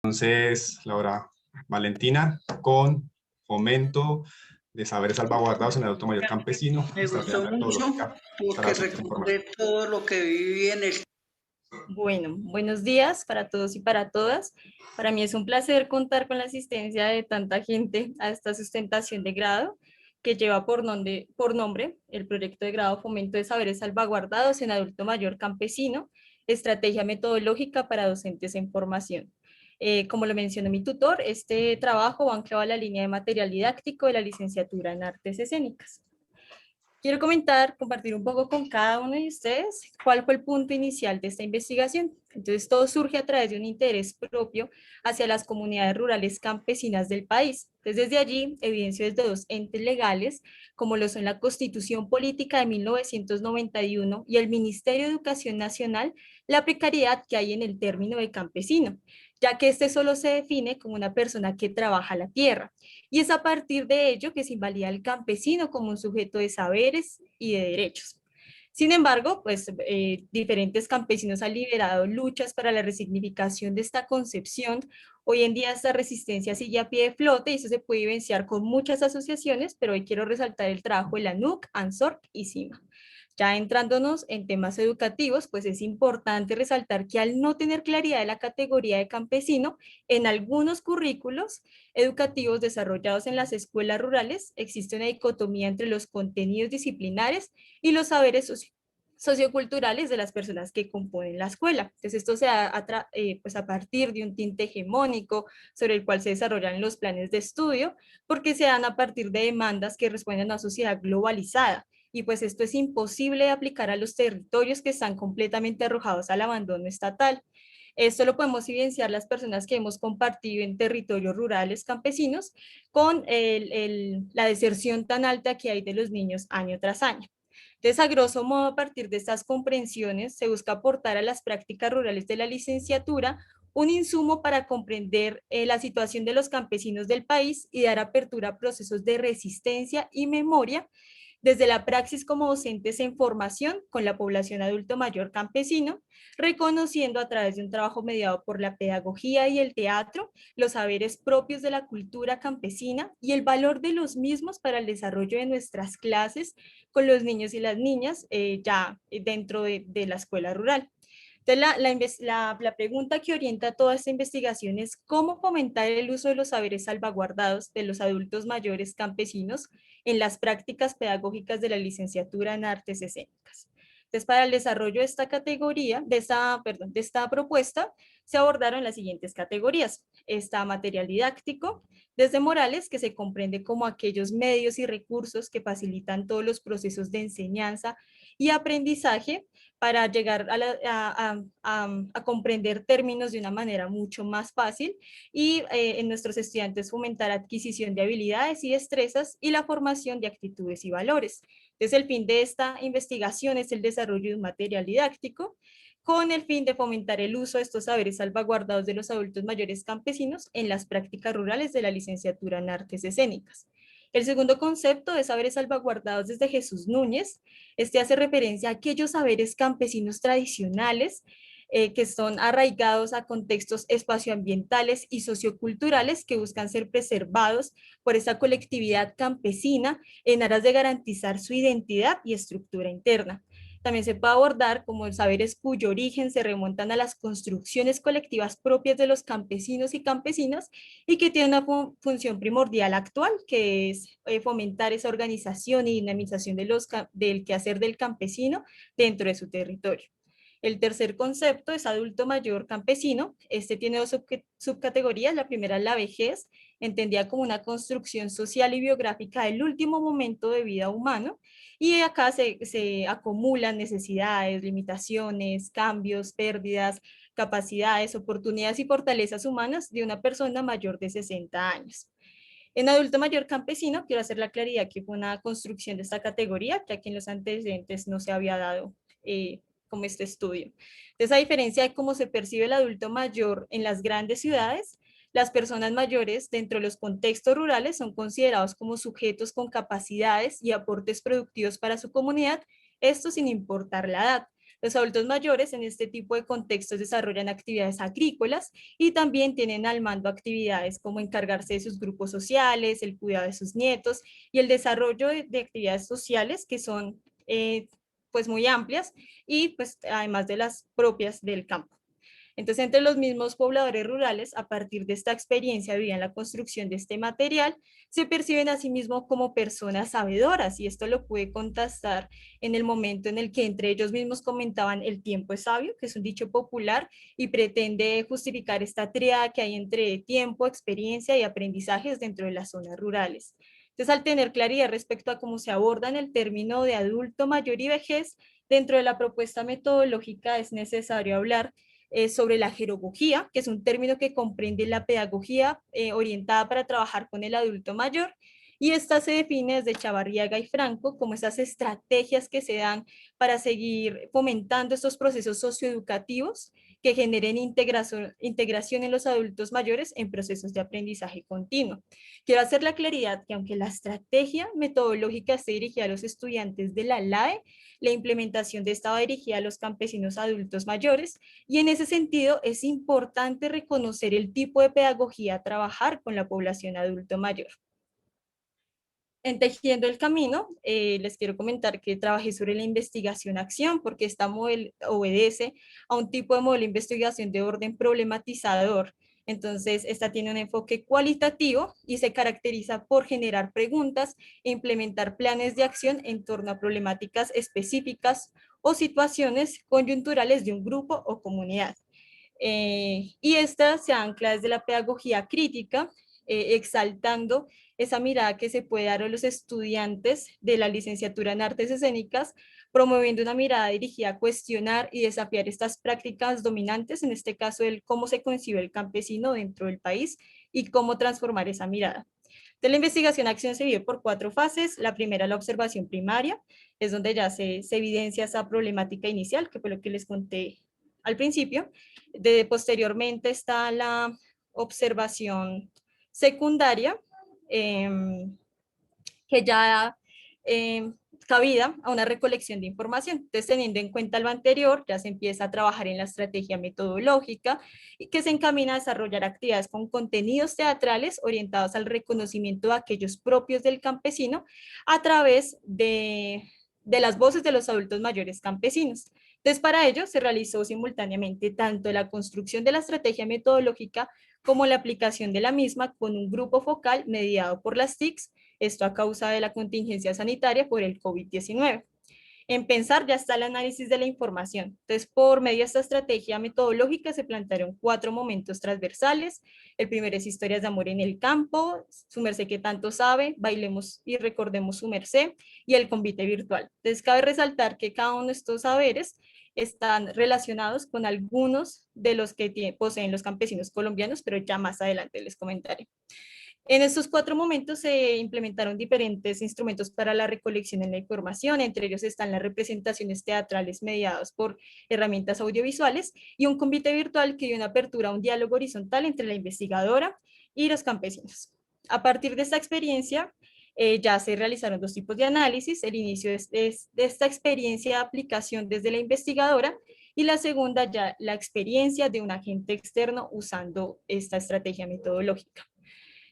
Entonces, Laura Valentina, con fomento de saberes salvaguardados en el adulto mayor campesino, Me estrategia gustó mucho metodológica porque para su información. recordé todo lo que viví en el... Bueno, buenos días para todos y para todas. Para mí es un placer contar con la asistencia de tanta gente a esta sustentación de grado que lleva por nombre el proyecto de grado Fomento de Saberes Salvaguardados en Adulto Mayor Campesino, Estrategia Metodológica para Docentes en Formación. Como lo mencionó mi tutor, este trabajo va anclado a la línea de material didáctico de la licenciatura en Artes Escénicas. Quiero compartir un poco con cada uno de ustedes cuál fue el punto inicial de esta investigación. Entonces, todo surge a través de un interés propio hacia las comunidades rurales campesinas del país. Entonces, desde allí, evidencio desde dos entes legales, como lo son la Constitución Política de 1991 y el Ministerio de Educación Nacional, la precariedad que hay en el término de campesino, ya que este solo se define como una persona que trabaja la tierra. Y es a partir de ello que se invalida al campesino como un sujeto de saberes y de derechos. Sin embargo, diferentes campesinos han liderado luchas para la resignificación de esta concepción. Hoy en día esta resistencia sigue a pie de flote y eso se puede evidenciar con muchas asociaciones, pero hoy quiero resaltar el trabajo de la NUC, ANSORC y CIMA. Ya entrándonos en temas educativos, pues es importante resaltar que al no tener claridad de la categoría de campesino, en algunos currículos educativos desarrollados en las escuelas rurales existe una dicotomía entre los contenidos disciplinares y los saberes socioculturales de las personas que componen la escuela. Entonces esto se da pues a partir de un tinte hegemónico sobre el cual se desarrollan los planes de estudio, porque se dan a partir de demandas que responden a una sociedad globalizada y pues esto es imposible de aplicar a los territorios que están completamente arrojados al abandono estatal. Esto lo podemos evidenciar las personas que hemos compartido en territorios rurales campesinos con la deserción tan alta que hay de los niños año tras año. Entonces, a grosso modo, a partir de estas comprensiones, se busca aportar a las prácticas rurales de la licenciatura un insumo para comprender la situación de los campesinos del país y dar apertura a procesos de resistencia y memoria desde la praxis como docentes en formación con la población adulto mayor campesino, reconociendo a través de un trabajo mediado por la pedagogía y el teatro los saberes propios de la cultura campesina y el valor de los mismos para el desarrollo de nuestras clases con los niños y las niñas ya dentro de la escuela rural. Entonces, la pregunta que orienta toda esta investigación es cómo fomentar el uso de los saberes salvaguardados de los adultos mayores campesinos en las prácticas pedagógicas de la licenciatura en Artes Escénicas. Entonces, para el desarrollo de esta categoría, de esta propuesta, se abordaron las siguientes categorías. Está material didáctico, desde Morales, que se comprende como aquellos medios y recursos que facilitan todos los procesos de enseñanza y aprendizaje para llegar a comprender términos de una manera mucho más fácil y en nuestros estudiantes fomentar adquisición de habilidades y destrezas y la formación de actitudes y valores. Entonces, el fin de esta investigación es el desarrollo de un material didáctico con el fin de fomentar el uso de estos saberes salvaguardados de los adultos mayores campesinos en las prácticas rurales de la licenciatura en Artes Escénicas. El segundo concepto de saberes salvaguardados desde Jesús Núñez. Este hace referencia a aquellos saberes campesinos tradicionales que son arraigados a contextos espacioambientales y socioculturales que buscan ser preservados por esa colectividad campesina en aras de garantizar su identidad y estructura interna. También se puede abordar como saberes cuyo origen se remontan a las construcciones colectivas propias de los campesinos y campesinas y que tienen una función primordial actual, que es fomentar esa organización y dinamización del quehacer del campesino dentro de su territorio. El tercer concepto es adulto mayor campesino. Este tiene dos subcategorías. La primera es la vejez, entendida como una construcción social y biográfica del último momento de vida humano. Y acá se acumulan necesidades, limitaciones, cambios, pérdidas, capacidades, oportunidades y fortalezas humanas de una persona mayor de 60 años. En adulto mayor campesino, quiero hacer la claridad que fue una construcción de esta categoría, ya que en los antecedentes no se había dado como este estudio. Entonces, a diferencia de cómo se percibe el adulto mayor en las grandes ciudades, las personas mayores dentro de los contextos rurales son considerados como sujetos con capacidades y aportes productivos para su comunidad, esto sin importar la edad. Los adultos mayores en este tipo de contextos desarrollan actividades agrícolas y también tienen al mando actividades como encargarse de sus grupos sociales, el cuidado de sus nietos y el desarrollo de actividades sociales que son pues muy amplias y pues además de las propias del campo. Entonces, entre los mismos pobladores rurales, a partir de esta experiencia vivida en la construcción de este material, se perciben a sí mismos como personas sabedoras, y esto lo pude contrastar en el momento en el que entre ellos mismos comentaban el tiempo es sabio, que es un dicho popular, y pretende justificar esta tríada que hay entre tiempo, experiencia y aprendizajes dentro de las zonas rurales. Entonces, al tener claridad respecto a cómo se abordan el término de adulto mayor y vejez, dentro de la propuesta metodológica es necesario hablar sobre la jerogogía, que es un término que comprende la pedagogía orientada para trabajar con el adulto mayor, y esta se define desde Chavarriaga y Franco como esas estrategias que se dan para seguir fomentando estos procesos socioeducativos que generen integración en los adultos mayores en procesos de aprendizaje continuo. Quiero hacer la claridad que aunque la estrategia metodológica esté dirigida a los estudiantes de la LAE, la implementación de esta va dirigida a los campesinos adultos mayores, y en ese sentido es importante reconocer el tipo de pedagogía a trabajar con la población adulto mayor. En Tejiendo el Camino, les quiero comentar que trabajé sobre la investigación-acción porque esta modelo obedece a un tipo de modelo de investigación de orden problematizador. Entonces, esta tiene un enfoque cualitativo y se caracteriza por generar preguntas e implementar planes de acción en torno a problemáticas específicas o situaciones coyunturales de un grupo o comunidad. Y esta se ancla desde la pedagogía crítica, exaltando esa mirada que se puede dar a los estudiantes de la licenciatura en artes escénicas, promoviendo una mirada dirigida a cuestionar y desafiar estas prácticas dominantes, en este caso el cómo se concibe el campesino dentro del país y cómo transformar esa mirada. De la investigación-acción se divide por 4 fases. La primera, la observación primaria, es donde ya se evidencia esa problemática inicial, que fue lo que les conté al principio. Posteriormente está la observación secundaria, eh, que ya eh, cabida a una recolección de información. Entonces, teniendo en cuenta lo anterior, ya se empieza a trabajar en la estrategia metodológica y que se encamina a desarrollar actividades con contenidos teatrales orientados al reconocimiento de aquellos propios del campesino a través de las voces de los adultos mayores campesinos. Entonces, para ello se realizó simultáneamente tanto la construcción de la estrategia metodológica como la aplicación de la misma con un grupo focal mediado por las TICs, esto a causa de la contingencia sanitaria por el COVID-19. En pensar ya está el análisis de la información. Entonces, por medio de esta estrategia metodológica se plantearon 4 momentos transversales. El primero es historias de amor en el campo, su merced que tanto sabe, bailemos y recordemos su merced, y el convite virtual. Entonces, cabe resaltar que cada uno de estos saberes están relacionados con algunos de los que poseen los campesinos colombianos, pero ya más adelante les comentaré. En estos 4 momentos se implementaron diferentes instrumentos para la recolección de la información, entre ellos están las representaciones teatrales mediadas por herramientas audiovisuales y un convite virtual que dio una apertura a un diálogo horizontal entre la investigadora y los campesinos. A partir de esta experiencia, ya se realizaron 2 tipos de análisis, el inicio de esta experiencia de aplicación desde la investigadora y la segunda ya la experiencia de un agente externo usando esta estrategia metodológica.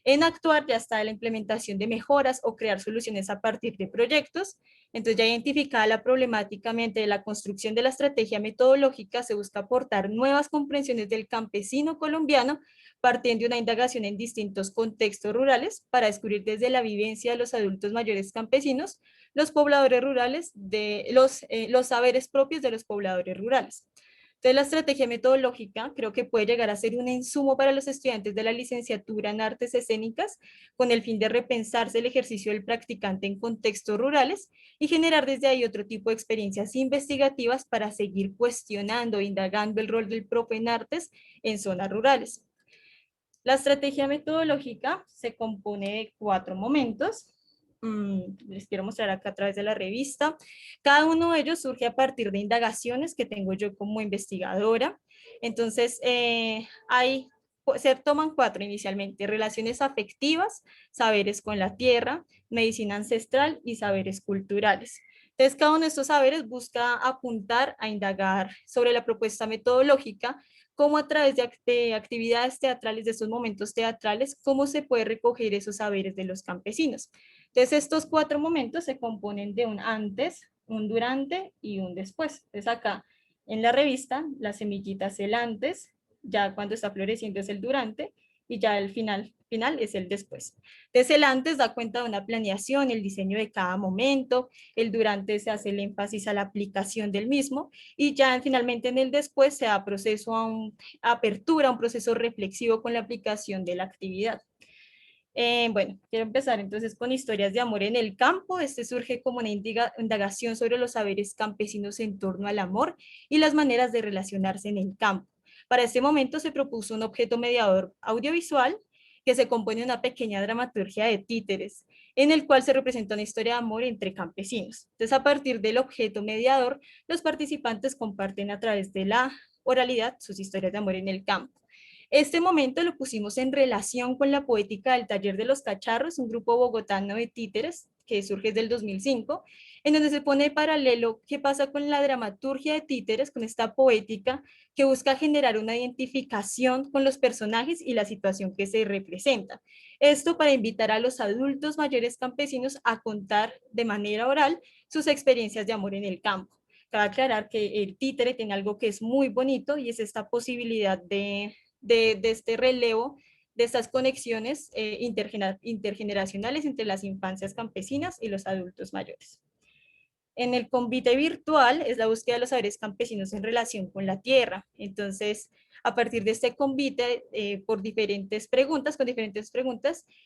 En actuar ya está la implementación de mejoras o crear soluciones a partir de proyectos. Entonces, ya identificada la problemática mediante la construcción de la estrategia metodológica, se busca aportar nuevas comprensiones del campesino colombiano partiendo de una indagación en distintos contextos rurales para descubrir desde la vivencia de los adultos mayores campesinos, los pobladores rurales, los saberes propios de los pobladores rurales. Entonces, la estrategia metodológica creo que puede llegar a ser un insumo para los estudiantes de la licenciatura en artes escénicas con el fin de repensarse el ejercicio del practicante en contextos rurales y generar desde ahí otro tipo de experiencias investigativas para seguir cuestionando e indagando el rol del profe en artes en zonas rurales. La estrategia metodológica se compone de 4 momentos. Les quiero mostrar acá a través de la revista. Cada uno de ellos surge a partir de indagaciones que tengo yo como investigadora. Entonces, se toman 4 inicialmente: relaciones afectivas, saberes con la tierra, medicina ancestral y saberes culturales. Entonces, cada uno de estos saberes busca apuntar a indagar sobre la propuesta metodológica, cómo a través de actividades teatrales, de estos momentos teatrales, cómo se puede recoger esos saberes de los campesinos. Entonces, estos 4 momentos se componen de un antes, un durante y un después. Entonces, acá en la revista, la semillita es el antes, ya cuando está floreciendo es el durante, y ya el final es el después. Entonces, el antes da cuenta de una planeación, el diseño de cada momento, el durante se hace el énfasis a la aplicación del mismo, y ya finalmente en el después se da proceso a apertura, un proceso reflexivo con la aplicación de la actividad. Bueno, quiero empezar entonces con historias de amor en el campo. Este surge como una indagación sobre los saberes campesinos en torno al amor y las maneras de relacionarse en el campo. Para este momento se propuso un objeto mediador audiovisual que se compone de una pequeña dramaturgia de títeres, en el cual se representa una historia de amor entre campesinos. Entonces, a partir del objeto mediador, los participantes comparten a través de la oralidad sus historias de amor en el campo. Este momento lo pusimos en relación con la poética del Taller de los Cacharros, un grupo bogotano de títeres que surge desde el 2005, en donde se pone paralelo qué pasa con la dramaturgia de títeres, con esta poética que busca generar una identificación con los personajes y la situación que se representa. Esto para invitar a los adultos mayores campesinos a contar de manera oral sus experiencias de amor en el campo. Cabe aclarar que el títere tiene algo que es muy bonito y es esta posibilidad de este relevo, de estas conexiones intergeneracionales entre las infancias campesinas y los adultos mayores. En el convite virtual es la búsqueda de los saberes campesinos en relación con la tierra. Entonces, a partir de este convite, con diferentes preguntas,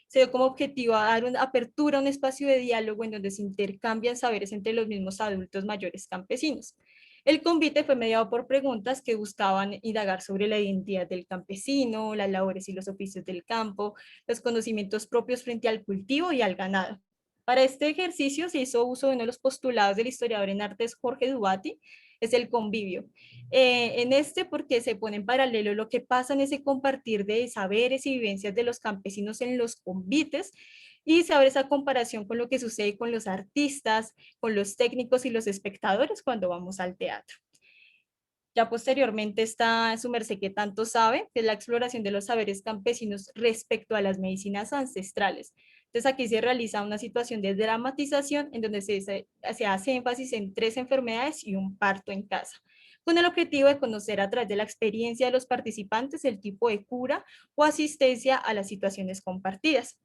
se dio como objetivo a dar una apertura, un espacio de diálogo en donde se intercambian saberes entre los mismos adultos mayores campesinos. El convite fue mediado por preguntas que buscaban indagar sobre la identidad del campesino, las labores y los oficios del campo, los conocimientos propios frente al cultivo y al ganado. Para este ejercicio se hizo uso de uno de los postulados del historiador en artes Jorge Dubati, es el convivio. En este porque se pone en paralelo lo que pasa en ese compartir de saberes y vivencias de los campesinos en los convites y se abre esa comparación con lo que sucede con los artistas, con los técnicos y los espectadores cuando vamos al teatro. Ya posteriormente está su merced que tanto sabe, que es la exploración de los saberes campesinos respecto a las medicinas ancestrales. Entonces aquí se realiza una situación de dramatización en donde se hace énfasis en 3 enfermedades y un parto en casa, con el objetivo de conocer a través de la experiencia de los participantes el tipo de cura o asistencia a las situaciones compartidas.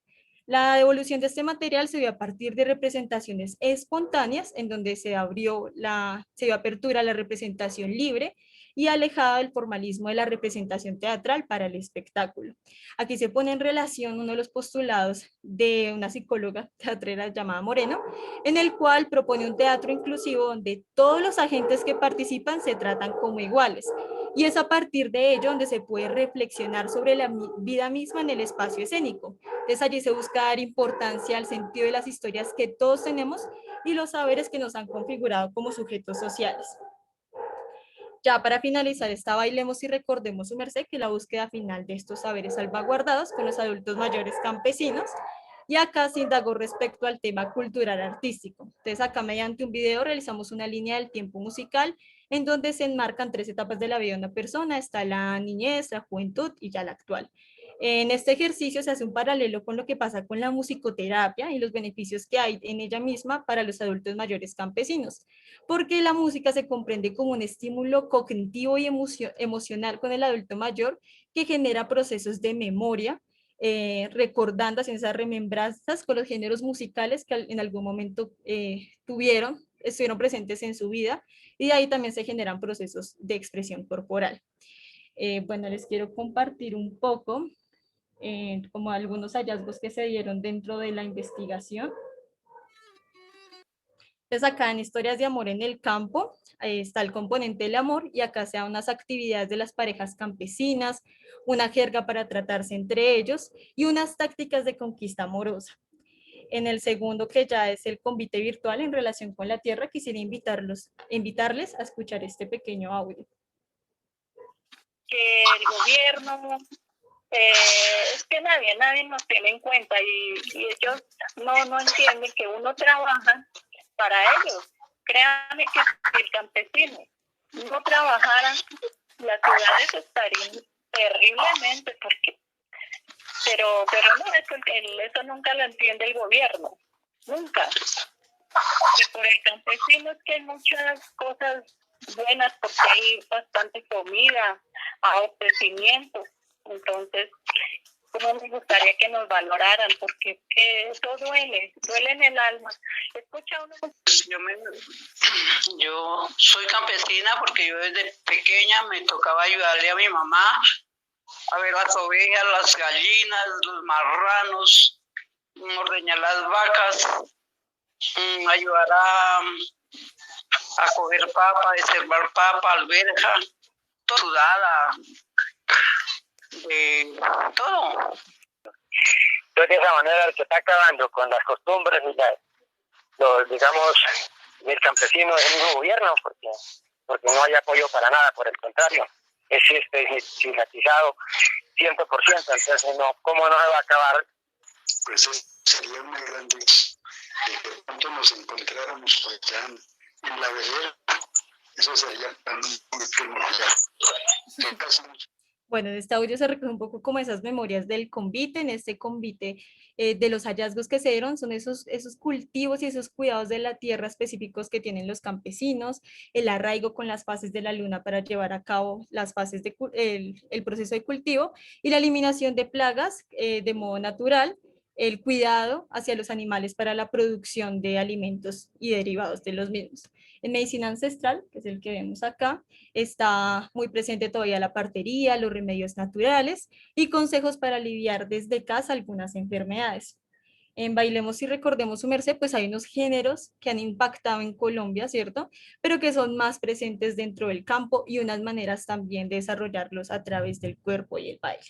La devolución de este material se dio a partir de representaciones espontáneas, en donde se dio apertura a la representación libre y alejada del formalismo de la representación teatral para el espectáculo. Aquí se pone en relación uno de los postulados de una psicóloga teatrera llamada Moreno, en el cual propone un teatro inclusivo donde todos los agentes que participan se tratan como iguales. Y es a partir de ello donde se puede reflexionar sobre la vida misma en el espacio escénico. Entonces allí se busca dar importancia al sentido de las historias que todos tenemos y los saberes que nos han configurado como sujetos sociales. Ya para finalizar esta bailemos y recordemos su merced que la búsqueda final de estos saberes salvaguardados con los adultos mayores campesinos y acá se indagó respecto al tema cultural artístico. Entonces acá mediante un video realizamos una línea del tiempo musical en donde se enmarcan 3 etapas de la vida de una persona, está la niñez, la juventud y ya la actual. En este ejercicio se hace un paralelo con lo que pasa con la musicoterapia y los beneficios que hay en ella misma para los adultos mayores campesinos, porque la música se comprende como un estímulo cognitivo y emocional con el adulto mayor que genera procesos de memoria, recordando, haciendo esas remembranzas con los géneros musicales que en algún momento estuvieron presentes en su vida, y de ahí también se generan procesos de expresión corporal. Bueno, les quiero compartir un poco como algunos hallazgos que se dieron dentro de la investigación. Entonces acá en Historias de Amor en el Campo está el componente del amor y acá se dan unas actividades de las parejas campesinas, una jerga para tratarse entre ellos y unas tácticas de conquista amorosa. En el segundo, que ya es el convite virtual en relación con la tierra, quisiera invitarles a escuchar este pequeño audio. Que el gobierno, es que nadie nos tiene en cuenta y ellos no entienden que uno trabaja para ellos, créame que si el campesino no trabajara, las ciudades estarían terriblemente, pero no, eso nunca lo entiende el gobierno, nunca. Y por el campesino es que hay muchas cosas buenas, porque hay bastante comida, abastecimiento. Entonces, como me gustaría que nos valoraran, porque eso duele en el alma. Escucha uno. Yo soy campesina porque yo desde pequeña me tocaba ayudarle a mi mamá a ver las ovejas, las gallinas, los marranos, ordeñar las vacas, ayudar a coger papa, desherbar papa, alberja, todo sudada, de todo. Entonces, de esa manera se está acabando con las costumbres y digamos, del campesino del mismo gobierno, porque no hay apoyo para nada, por el contrario, es estigmatizado 100%, entonces no, ¿cómo no se va a acabar? Pues eso sería una gran dicha, de que pronto nos encontráramos por allá en la vereda, eso sería para mí muy primordial. Bueno, en este audio se recoge un poco como esas memorias del convite. En este convite de los hallazgos que se dieron son esos cultivos y esos cuidados de la tierra específicos que tienen los campesinos, el arraigo con las fases de la luna para llevar a cabo las fases el proceso de cultivo y la eliminación de plagas de modo natural, el cuidado hacia los animales para la producción de alimentos y derivados de los mismos. En medicina ancestral, que es el que vemos acá, está muy presente todavía la partería, los remedios naturales y consejos para aliviar desde casa algunas enfermedades. En Bailemos y Recordemos su Merced, pues hay unos géneros que han impactado en Colombia, ¿cierto? Pero que son más presentes dentro del campo y unas maneras también de desarrollarlos a través del cuerpo y el baile.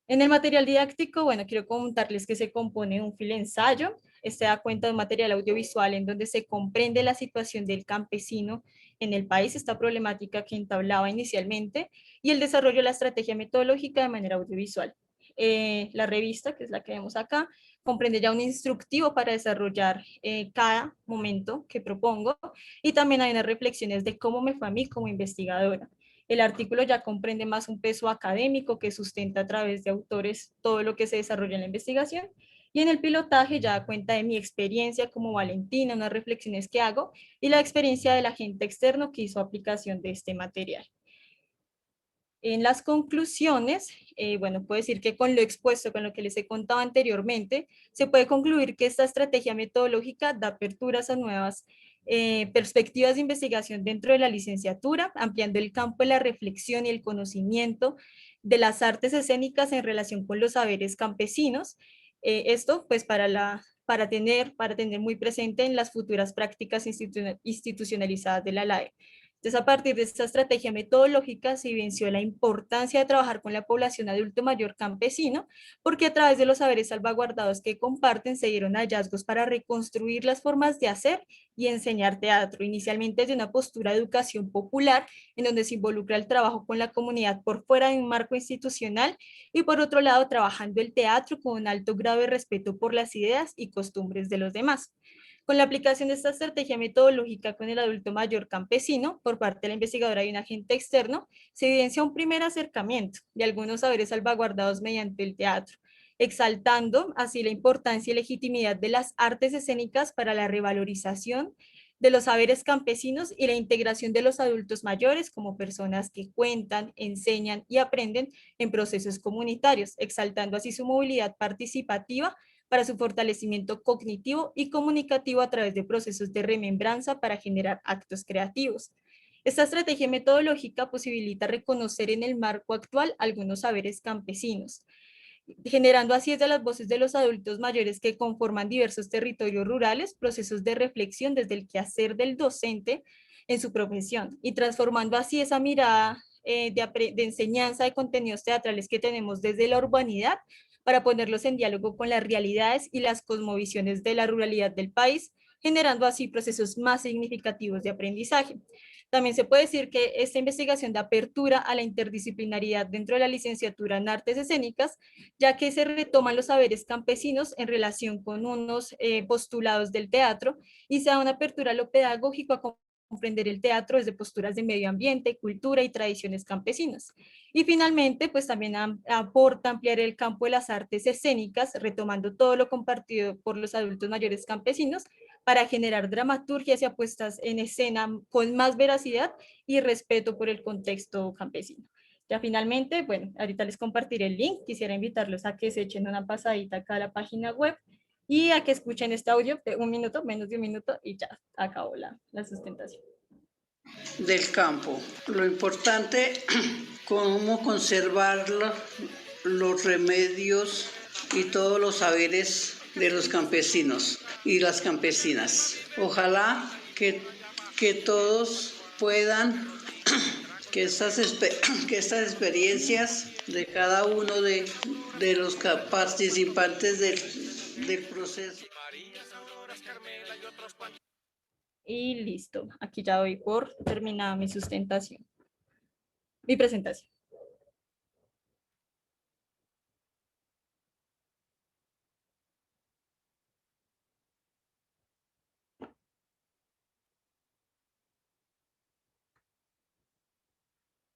En el material didáctico, bueno, quiero contarles que se compone de un filensayo. Este da cuenta de un material audiovisual en donde se comprende la situación del campesino en el país, esta problemática que entablaba inicialmente, y el desarrollo de la estrategia metodológica de manera audiovisual. La revista, que es la que vemos acá, comprende ya un instructivo para desarrollar cada momento que propongo, y también hay unas reflexiones de cómo me fue a mí como investigadora. El artículo ya comprende más un peso académico que sustenta a través de autores todo lo que se desarrolla en la investigación, y en el pilotaje ya da cuenta de mi experiencia como Valentina, unas reflexiones que hago y la experiencia del agente externo que hizo aplicación de este material. En las conclusiones, bueno, puedo decir que con lo expuesto, con lo que les he contado anteriormente, se puede concluir que esta estrategia metodológica da aperturas a nuevas perspectivas de investigación dentro de la licenciatura, ampliando el campo de la reflexión y el conocimiento de las artes escénicas en relación con los saberes campesinos. Esto pues para tener muy presente en las futuras prácticas institucionalizadas de la LAE. Entonces, a partir de esta estrategia metodológica se evidenció la importancia de trabajar con la población adulto mayor campesino, porque a través de los saberes salvaguardados que comparten se dieron hallazgos para reconstruir las formas de hacer y enseñar teatro, inicialmente desde una postura de educación popular, en donde se involucra el trabajo con la comunidad por fuera de un marco institucional, y por otro lado, trabajando el teatro con un alto grado de respeto por las ideas y costumbres de los demás. Con la aplicación de esta estrategia metodológica con el adulto mayor campesino, por parte de la investigadora y un agente externo, se evidencia un primer acercamiento de algunos saberes salvaguardados mediante el teatro, exaltando así la importancia y legitimidad de las artes escénicas para la revalorización de los saberes campesinos y la integración de los adultos mayores como personas que cuentan, enseñan y aprenden en procesos comunitarios, exaltando así su movilidad participativa para su fortalecimiento cognitivo y comunicativo a través de procesos de remembranza para generar actos creativos. Esta estrategia metodológica posibilita reconocer en el marco actual algunos saberes campesinos, generando así desde las voces de los adultos mayores que conforman diversos territorios rurales, procesos de reflexión desde el quehacer del docente en su profesión y transformando así esa mirada de enseñanza de contenidos teatrales que tenemos desde la urbanidad para ponerlos en diálogo con las realidades y las cosmovisiones de la ruralidad del país, generando así procesos más significativos de aprendizaje. También se puede decir que esta investigación da apertura a la interdisciplinariedad dentro de la licenciatura en artes escénicas, ya que se retoman los saberes campesinos en relación con unos postulados del teatro y se da una apertura a lo pedagógico a comprender el teatro desde posturas de medio ambiente, cultura y tradiciones campesinas. Y finalmente, pues también aporta ampliar el campo de las artes escénicas, retomando todo lo compartido por los adultos mayores campesinos, para generar dramaturgias y apuestas en escena con más veracidad y respeto por el contexto campesino. Ya finalmente, bueno, ahorita les compartiré el link. Quisiera invitarlos a que se echen una pasadita acá a la página web y a que escuchen este audio de 1 minuto, menos de 1 minuto, y ya acabó la sustentación. Del campo. Lo importante, cómo conservar los remedios y todos los saberes de los campesinos y las campesinas. Ojalá que todos puedan, que estas experiencias de cada uno de los participantes del proceso. Y listo, aquí ya doy por terminada mi presentación.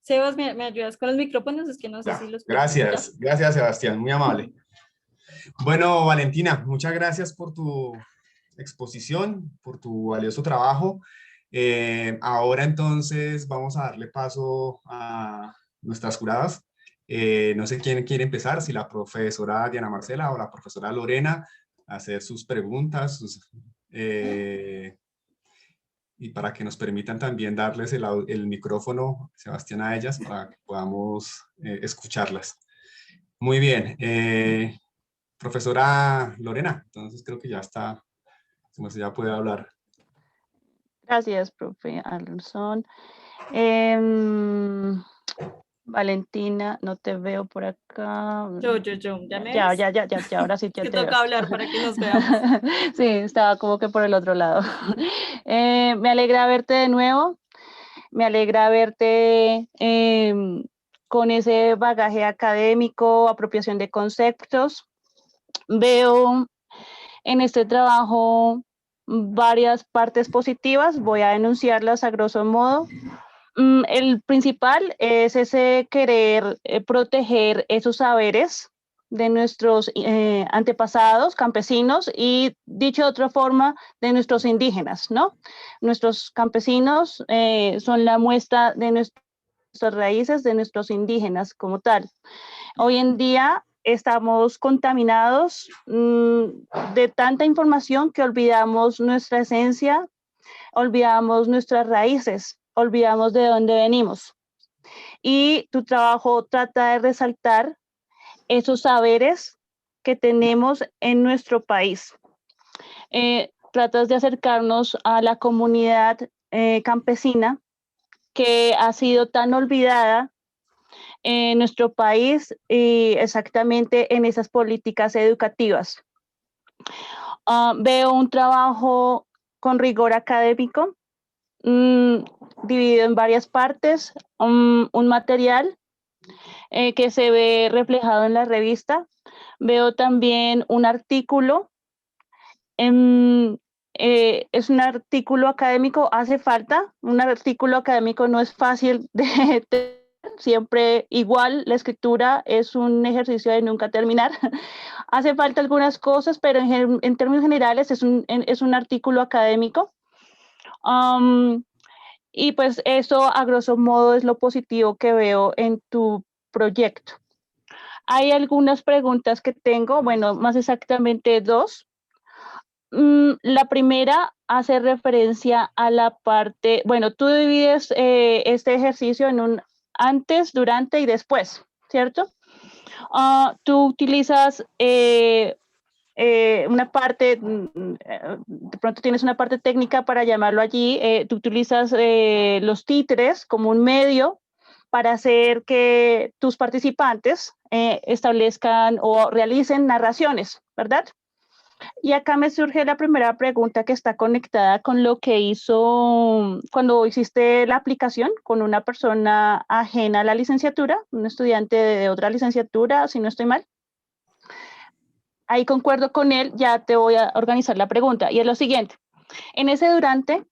Sebas, ¿me ayudas con los micrófonos? Es que no sé si los... Gracias, gracias Sebastián, muy amable. Bueno, Valentina, muchas gracias por tu exposición, por tu valioso trabajo. Ahora entonces vamos a darle paso a nuestras juradas. No sé quién quiere empezar, si la profesora Diana Marcela o la profesora Lorena, a hacer sus preguntas, y para que nos permitan también darles el micrófono, Sebastián, a ellas, para que podamos escucharlas. Muy bien. Profesora Lorena, entonces creo que ya está, ya puede hablar. Gracias, profe Alonso. Valentina, no te veo por acá. Yo, ¿ya me ves? Ya, ahora sí ya que te toca veo. hablar para que nos veamos. Sí, estaba como que por el otro lado. Me alegra verte de nuevo. Me alegra verte con ese bagaje académico, apropiación de conceptos. Veo en este trabajo varias partes positivas, voy a enunciarlas a grosso modo. El principal es ese querer proteger esos saberes de nuestros antepasados campesinos y, dicho de otra forma, de nuestros indígenas, ¿no? Nuestros campesinos son la muestra de nuestras raíces, de nuestros indígenas como tal. Hoy en día estamos contaminados de tanta información que olvidamos nuestra esencia, olvidamos nuestras raíces, olvidamos de dónde venimos. Y tu trabajo trata de resaltar esos saberes que tenemos en nuestro país. Tratas de acercarnos a la comunidad campesina que ha sido tan olvidada en nuestro país y exactamente en esas políticas educativas. Veo un trabajo con rigor académico, dividido en varias partes, un material que se ve reflejado en la revista. Veo también un artículo, es un artículo académico, hace falta, un artículo académico no es fácil de tener, siempre igual, la escritura es un ejercicio de nunca terminar. Hace falta algunas cosas, pero en términos generales es un artículo académico. Y pues eso a grosso modo es lo positivo que veo en tu proyecto. Hay algunas preguntas que tengo, bueno, más exactamente 2. La primera hace referencia a la parte, bueno, tú divides este ejercicio en un antes, durante y después, ¿cierto? Tú utilizas una parte, de pronto tienes una parte técnica para llamarlo allí, tú utilizas los títeres como un medio para hacer que tus participantes establezcan o realicen narraciones, ¿verdad? Y acá me surge la primera pregunta que está conectada con lo que hizo cuando hiciste la aplicación con una persona ajena a la licenciatura, un estudiante de otra licenciatura, si no estoy mal. Ahí concuerdo con él, ya te voy a organizar la pregunta. Y es lo siguiente, en ese durante,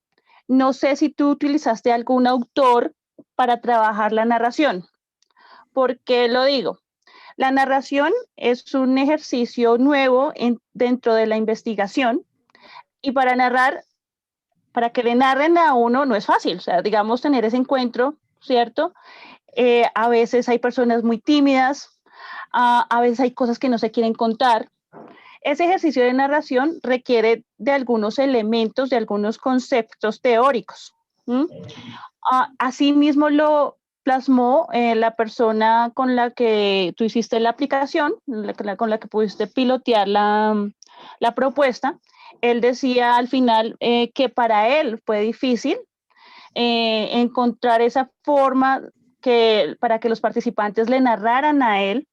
no sé si tú utilizaste algún autor para trabajar la narración. ¿Por qué lo digo? La narración es un ejercicio nuevo dentro de la investigación y para narrar, para que le narren a uno no es fácil, o sea, digamos, tener ese encuentro, ¿cierto? A veces hay personas muy tímidas, a veces hay cosas que no se quieren contar. Ese ejercicio de narración requiere de algunos elementos, de algunos conceptos teóricos. Asimismo lo plasmó la persona con la que tú hiciste la aplicación, con la que pudiste pilotear la propuesta. Él decía al final que para él fue difícil encontrar esa forma para que los participantes le narraran a él.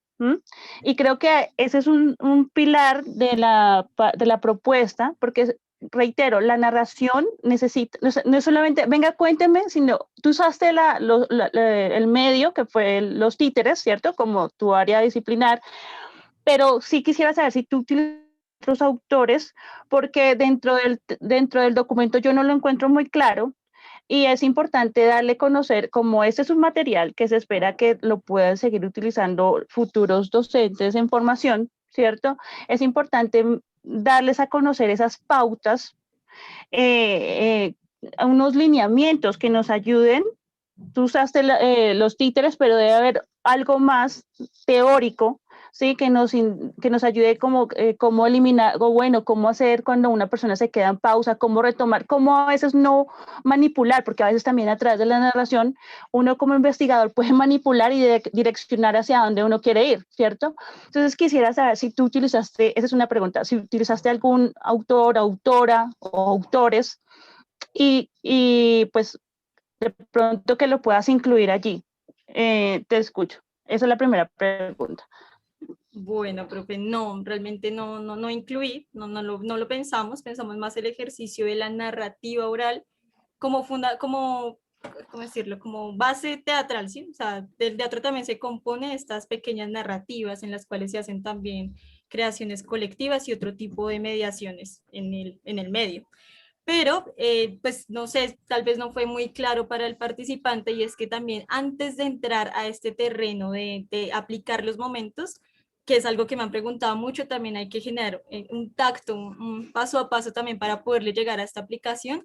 Y creo que ese es un pilar de la propuesta, porque reitero, la narración necesita, no es solamente, venga, cuénteme, sino tú usaste el medio, que fue los títeres, ¿cierto? Como tu área disciplinar, pero sí quisiera saber si tú utilizas otros autores, porque dentro del documento yo no lo encuentro muy claro, y es importante darle a conocer, como este es un material que se espera que lo puedan seguir utilizando futuros docentes en formación, ¿cierto? Es importante darles a conocer esas pautas, unos lineamientos que nos ayuden. Tú usaste los títeres, pero debe haber algo más teórico, ¿sí? Que nos ayude cómo eliminar, o bueno, cómo hacer cuando una persona se queda en pausa, cómo retomar, cómo a veces no manipular, porque a veces también a través de la narración uno como investigador puede manipular y direccionar hacia dónde uno quiere ir, ¿cierto? Entonces quisiera saber si tú utilizaste, esa es una pregunta, si utilizaste algún autor, autora o autores y pues de pronto que lo puedas incluir allí. Te escucho. Esa es la primera pregunta. Bueno, profe, no, realmente no incluí, no lo pensamos más el ejercicio de la narrativa oral como ¿cómo decirlo? Como base teatral, ¿sí? O sea, del teatro también se compone de estas pequeñas narrativas en las cuales se hacen también creaciones colectivas y otro tipo de mediaciones en el medio. Pero, pues no sé, tal vez no fue muy claro para el participante y es que también antes de entrar a este terreno de aplicar los momentos, que es algo que me han preguntado mucho, también hay que generar un tacto, un paso a paso también para poderle llegar a esta aplicación,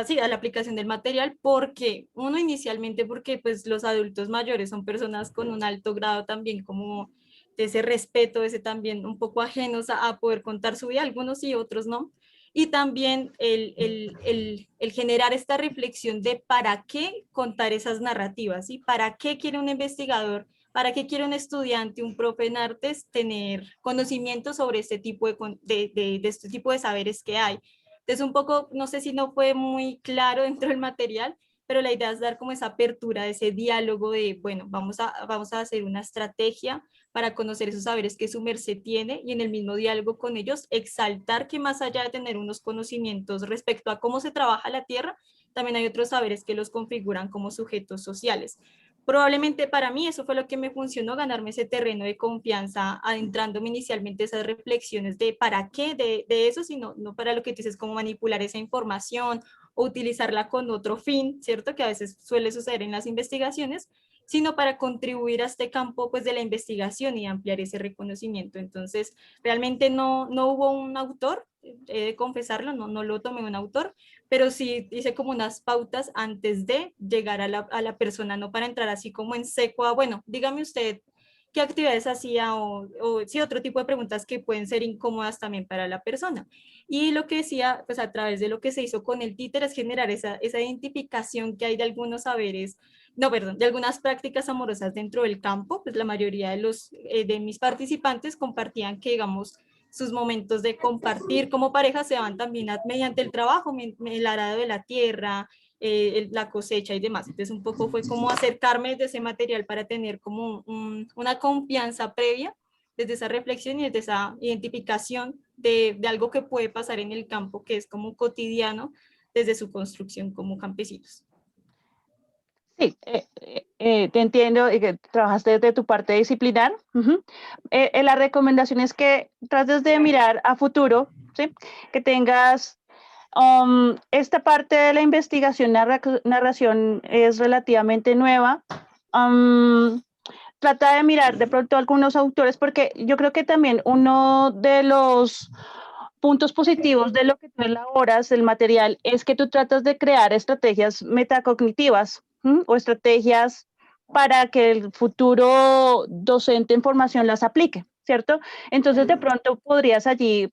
sí, a la aplicación del material, porque uno inicialmente, porque pues los adultos mayores son personas con un alto grado también como de ese respeto, ese también un poco ajenos a poder contar su vida, algunos sí, otros no, y también el generar esta reflexión de para qué contar esas narrativas, ¿sí? ¿Para qué quiere un investigador, para qué quiere un estudiante, un profe en artes tener conocimiento sobre este tipo de este tipo de saberes que hay? Entonces un poco, no sé si no fue muy claro dentro del material, pero la idea es dar como esa apertura, ese diálogo de, bueno, vamos a hacer una estrategia para conocer esos saberes que su merced tiene y en el mismo diálogo con ellos exaltar que más allá de tener unos conocimientos respecto a cómo se trabaja la tierra, también hay otros saberes que los configuran como sujetos sociales. Probablemente para mí eso fue lo que me funcionó, ganarme ese terreno de confianza, adentrándome inicialmente esas reflexiones de para qué de eso, sino no para lo que tú dices, como manipular esa información o utilizarla con otro fin, ¿cierto? Que a veces suele suceder en las investigaciones, sino para contribuir a este campo pues, de la investigación y ampliar ese reconocimiento. Entonces, realmente no hubo un autor, he de confesarlo, no lo tomé un autor, pero sí hice como unas pautas antes de llegar a la persona, no para entrar así como en seco a, bueno, dígame usted qué actividades hacía o sí, otro tipo de preguntas que pueden ser incómodas también para la persona. Y lo que decía, pues a través de lo que se hizo con el títer es generar esa identificación que hay de algunos saberes, no, perdón, de algunas prácticas amorosas dentro del campo, pues la mayoría de mis participantes compartían que, digamos, sus momentos de compartir como pareja se van también mediante el trabajo, el arado de la tierra, la cosecha y demás. Entonces un poco fue como acercarme de ese material para tener como una confianza previa desde esa reflexión y desde esa identificación de algo que puede pasar en el campo, que es como cotidiano, desde su construcción como campesinos. Sí, te entiendo y que trabajaste desde tu parte disciplinar. La recomendación es que trates de mirar a futuro, ¿sí? Que tengas esta parte de la investigación, narración es relativamente nueva. Trata de mirar de pronto algunos autores, porque yo creo que también uno de los puntos positivos de lo que tú elaboras, el material, es que tú tratas de crear estrategias metacognitivas o estrategias para que el futuro docente en formación las aplique, ¿cierto? Entonces de pronto podrías allí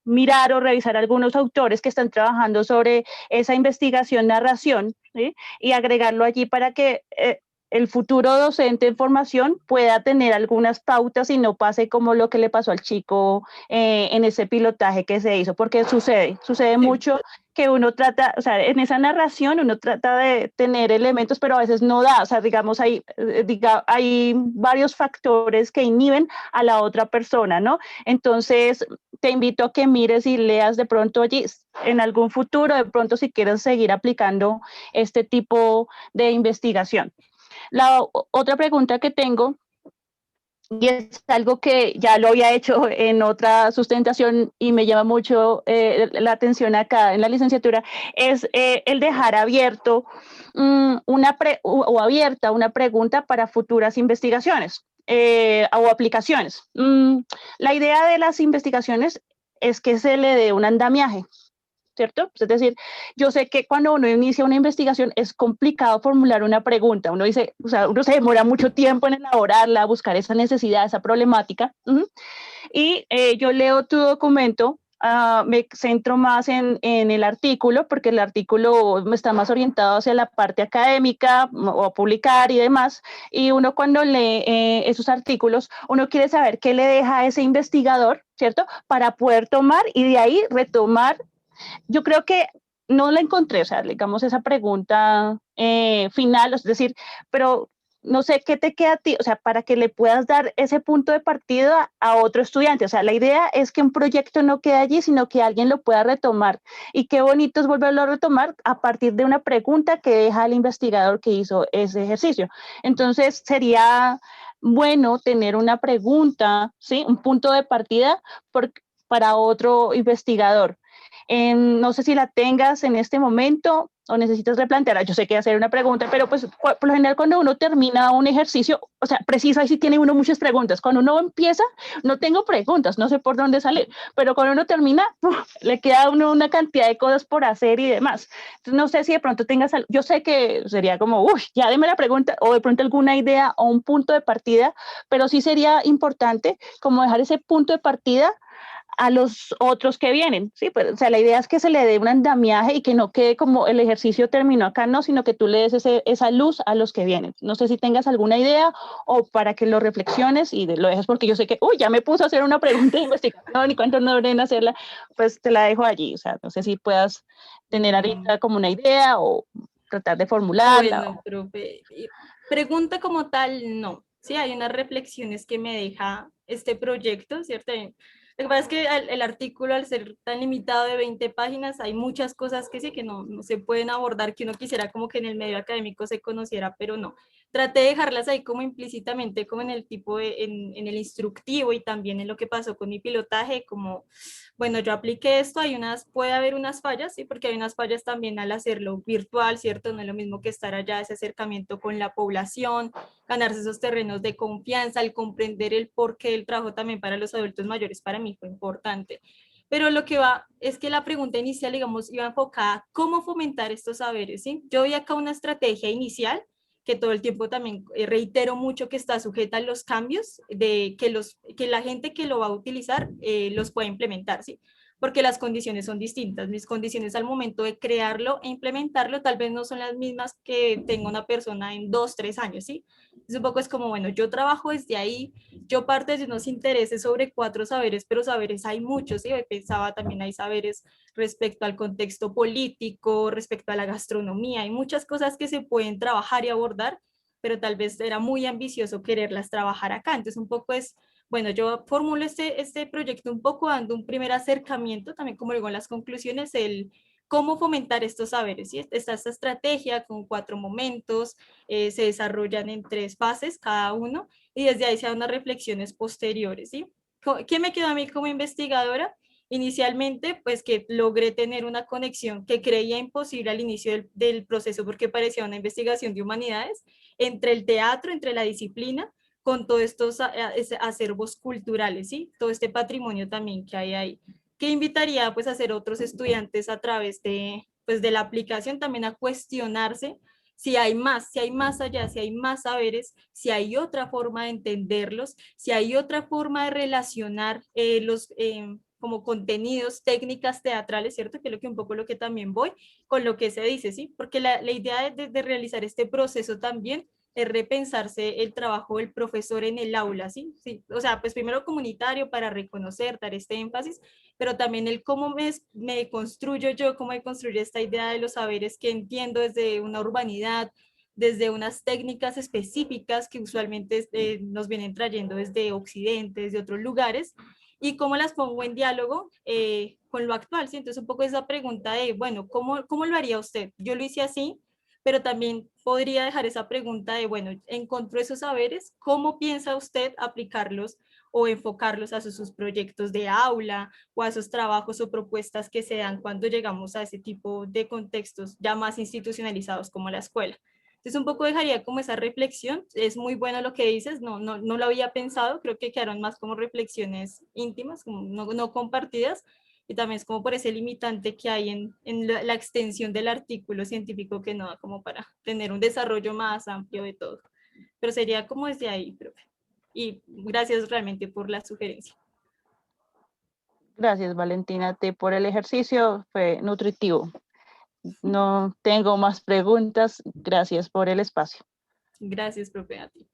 mirar o revisar algunos autores que están trabajando sobre esa investigación, narración, ¿sí? Y agregarlo allí para que el futuro docente en formación pueda tener algunas pautas y no pase como lo que le pasó al chico en ese pilotaje que se hizo, porque sucede mucho que uno trata, o sea, en esa narración uno trata de tener elementos, pero a veces no da, o sea, digamos, hay varios factores que inhiben a la otra persona, ¿no? Entonces, te invito a que mires y leas de pronto allí, en algún futuro, de pronto si quieres seguir aplicando este tipo de investigación. La otra pregunta que tengo, y es algo que ya lo había hecho en otra sustentación y me llama mucho la atención acá en la licenciatura, es el dejar abierto o abierta una pregunta para futuras investigaciones o aplicaciones. La idea de las investigaciones es que se le dé un andamiaje, ¿cierto? Es decir, yo sé que cuando uno inicia una investigación es complicado formular una pregunta. Uno dice, o sea, uno se demora mucho tiempo en elaborarla, buscar esa necesidad, esa problemática. Y yo leo tu documento, me centro más en el artículo, porque el artículo está más orientado hacia la parte académica o a publicar y demás. Y uno cuando lee esos artículos, uno quiere saber qué le deja a ese investigador, ¿cierto? Para poder tomar y de ahí retomar. Yo creo que no la encontré, o sea, digamos esa pregunta final, es decir, pero no sé qué te queda a ti, o sea, para que le puedas dar ese punto de partida a otro estudiante. O sea, la idea es que un proyecto no quede allí, sino que alguien lo pueda retomar. Y qué bonito es volverlo a retomar a partir de una pregunta que deja el investigador que hizo ese ejercicio. Entonces, sería bueno tener una pregunta, ¿sí? Un punto de partida para otro investigador. No sé si la tengas en este momento o necesitas replantearla. Yo sé que hacer una pregunta, pero pues por lo general cuando uno termina un ejercicio, o sea, preciso, ahí sí tiene uno muchas preguntas. Cuando uno empieza, no tengo preguntas, no sé por dónde salir, pero cuando uno termina, le queda a uno una cantidad de cosas por hacer y demás. Entonces, no sé si de pronto tengas, yo sé que sería como, uy, ya deme la pregunta, o de pronto alguna idea o un punto de partida, pero sí sería importante como dejar ese punto de partida a los otros que vienen, ¿sí? Pues, o sea, la idea es que se le dé un andamiaje y que no quede como el ejercicio terminó acá, no, sino que tú le des esa luz a los que vienen. No sé si tengas alguna idea o para que lo reflexiones y lo dejes porque yo sé que, uy, ya me puso a hacer una pregunta de investigación y cuánto no deben hacerla, pues te la dejo allí. O sea, no sé si puedas tener ahorita como una idea o tratar de formularla. Bueno, profe, pregunta como tal, no. Sí, hay unas reflexiones que me deja este proyecto, ¿cierto? Lo que pasa es que el artículo, al ser tan limitado de 20 páginas, hay muchas cosas que sí que no se pueden abordar, que uno quisiera como que en el medio académico se conociera, pero no. Traté de dejarlas ahí como implícitamente, como en el en el instructivo y también en lo que pasó con mi pilotaje, como, bueno, yo apliqué esto, puede haber unas fallas, sí, porque hay unas fallas también al hacerlo virtual, ¿cierto? No es lo mismo que estar allá, ese acercamiento con la población, ganarse esos terrenos de confianza, el comprender el porqué del trabajo también para los adultos mayores, para mí fue importante. Pero lo que va es que la pregunta inicial, digamos, iba enfocada a cómo fomentar estos saberes, ¿sí? Yo vi acá una estrategia inicial que todo el tiempo también reitero mucho que está sujeta a los cambios, de que la gente que lo va a utilizar los pueda implementar, ¿sí? Porque las condiciones son distintas. Mis condiciones al momento de crearlo e implementarlo tal vez no son las mismas que tenga una persona en 2, 3 años, ¿sí? Es un poco es como, bueno, yo trabajo desde ahí, yo parto de unos intereses sobre 4 saberes, pero saberes hay muchos, ¿sí? Pensaba también hay saberes respecto al contexto político, respecto a la gastronomía, hay muchas cosas que se pueden trabajar y abordar, pero tal vez era muy ambicioso quererlas trabajar acá. Entonces un poco es bueno, yo formulo este proyecto un poco dando un primer acercamiento, también como digo en las conclusiones, el cómo fomentar estos saberes, ¿sí? Está esta estrategia con 4 momentos, se desarrollan en 3 fases cada uno, y desde ahí se dan unas reflexiones posteriores, ¿sí? ¿Qué me quedó a mí como investigadora? Inicialmente, pues que logré tener una conexión que creía imposible al inicio del proceso porque parecía una investigación de humanidades entre el teatro, entre la disciplina, con todos estos acervos culturales, ¿sí? Todo este patrimonio también que hay ahí. Que invitaría pues a hacer otros estudiantes a través de, pues, de la aplicación también a cuestionarse si hay más allá, si hay más saberes, si hay otra forma de entenderlos, si hay otra forma de relacionar los como contenidos, técnicas teatrales, ¿cierto? Que es lo que un poco lo que también voy con lo que se dice, ¿sí? Porque la idea de realizar este proceso también es repensarse el trabajo del profesor en el aula, ¿sí? Sí, o sea, pues primero comunitario para reconocer, dar este énfasis, pero también el cómo me construyo yo, cómo me construyo esta idea de los saberes que entiendo desde una urbanidad, desde unas técnicas específicas que usualmente nos vienen trayendo desde Occidente, desde otros lugares, y cómo las pongo en diálogo con lo actual, ¿sí? Entonces un poco esa pregunta de, bueno, ¿cómo lo haría usted? Yo lo hice así, pero también podría dejar esa pregunta de, bueno, encontró esos saberes, ¿cómo piensa usted aplicarlos o enfocarlos a sus proyectos de aula o a esos trabajos o propuestas que se dan cuando llegamos a ese tipo de contextos ya más institucionalizados como la escuela? Entonces un poco dejaría como esa reflexión, es muy bueno lo que dices, no lo había pensado, creo que quedaron más como reflexiones íntimas, como no compartidas, y también es como por ese limitante que hay en la extensión del artículo científico que no da como para tener un desarrollo más amplio de todo. Pero sería como desde ahí, profe. Y gracias realmente por la sugerencia. Gracias, Valentina, por el ejercicio, fue nutritivo. No tengo más preguntas. Gracias por el espacio. Gracias, profe, a ti.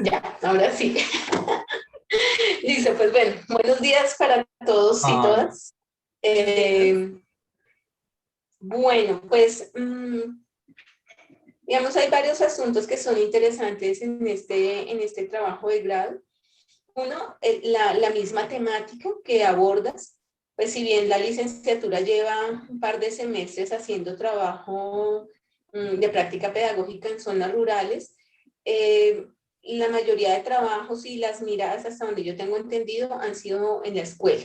Ya, ahora sí. Listo, pues bueno, buenos días para todos y todas. Bueno, pues, digamos, hay varios asuntos que son interesantes en este trabajo de grado. Uno, la misma temática que abordas, pues si bien la licenciatura lleva un par de semestres haciendo trabajo de práctica pedagógica en zonas rurales, la mayoría de trabajos y las miradas, hasta donde yo tengo entendido, han sido en la escuela.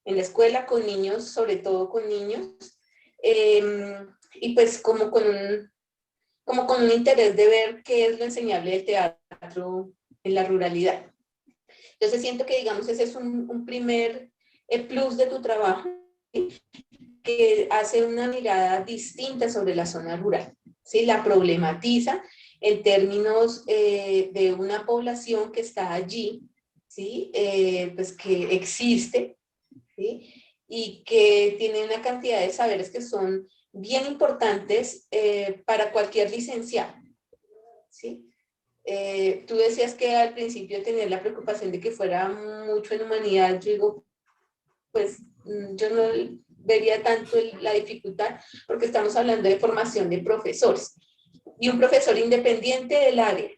En la escuela con niños, sobre todo con niños, y pues como con un interés de ver qué es lo enseñable del teatro en la ruralidad. Entonces siento que, digamos, ese es un primer plus de tu trabajo, que hace una mirada distinta sobre la zona rural, ¿sí? La problematiza en términos de una población que está allí, ¿sí? Pues que existe, ¿sí? Y que tiene una cantidad de saberes que son bien importantes para cualquier licenciado, ¿sí? Tú decías que al principio tenías la preocupación de que fuera mucho en humanidad. Yo digo, pues yo no vería tanto la dificultad porque estamos hablando de formación de profesores. Y un profesor independiente del área,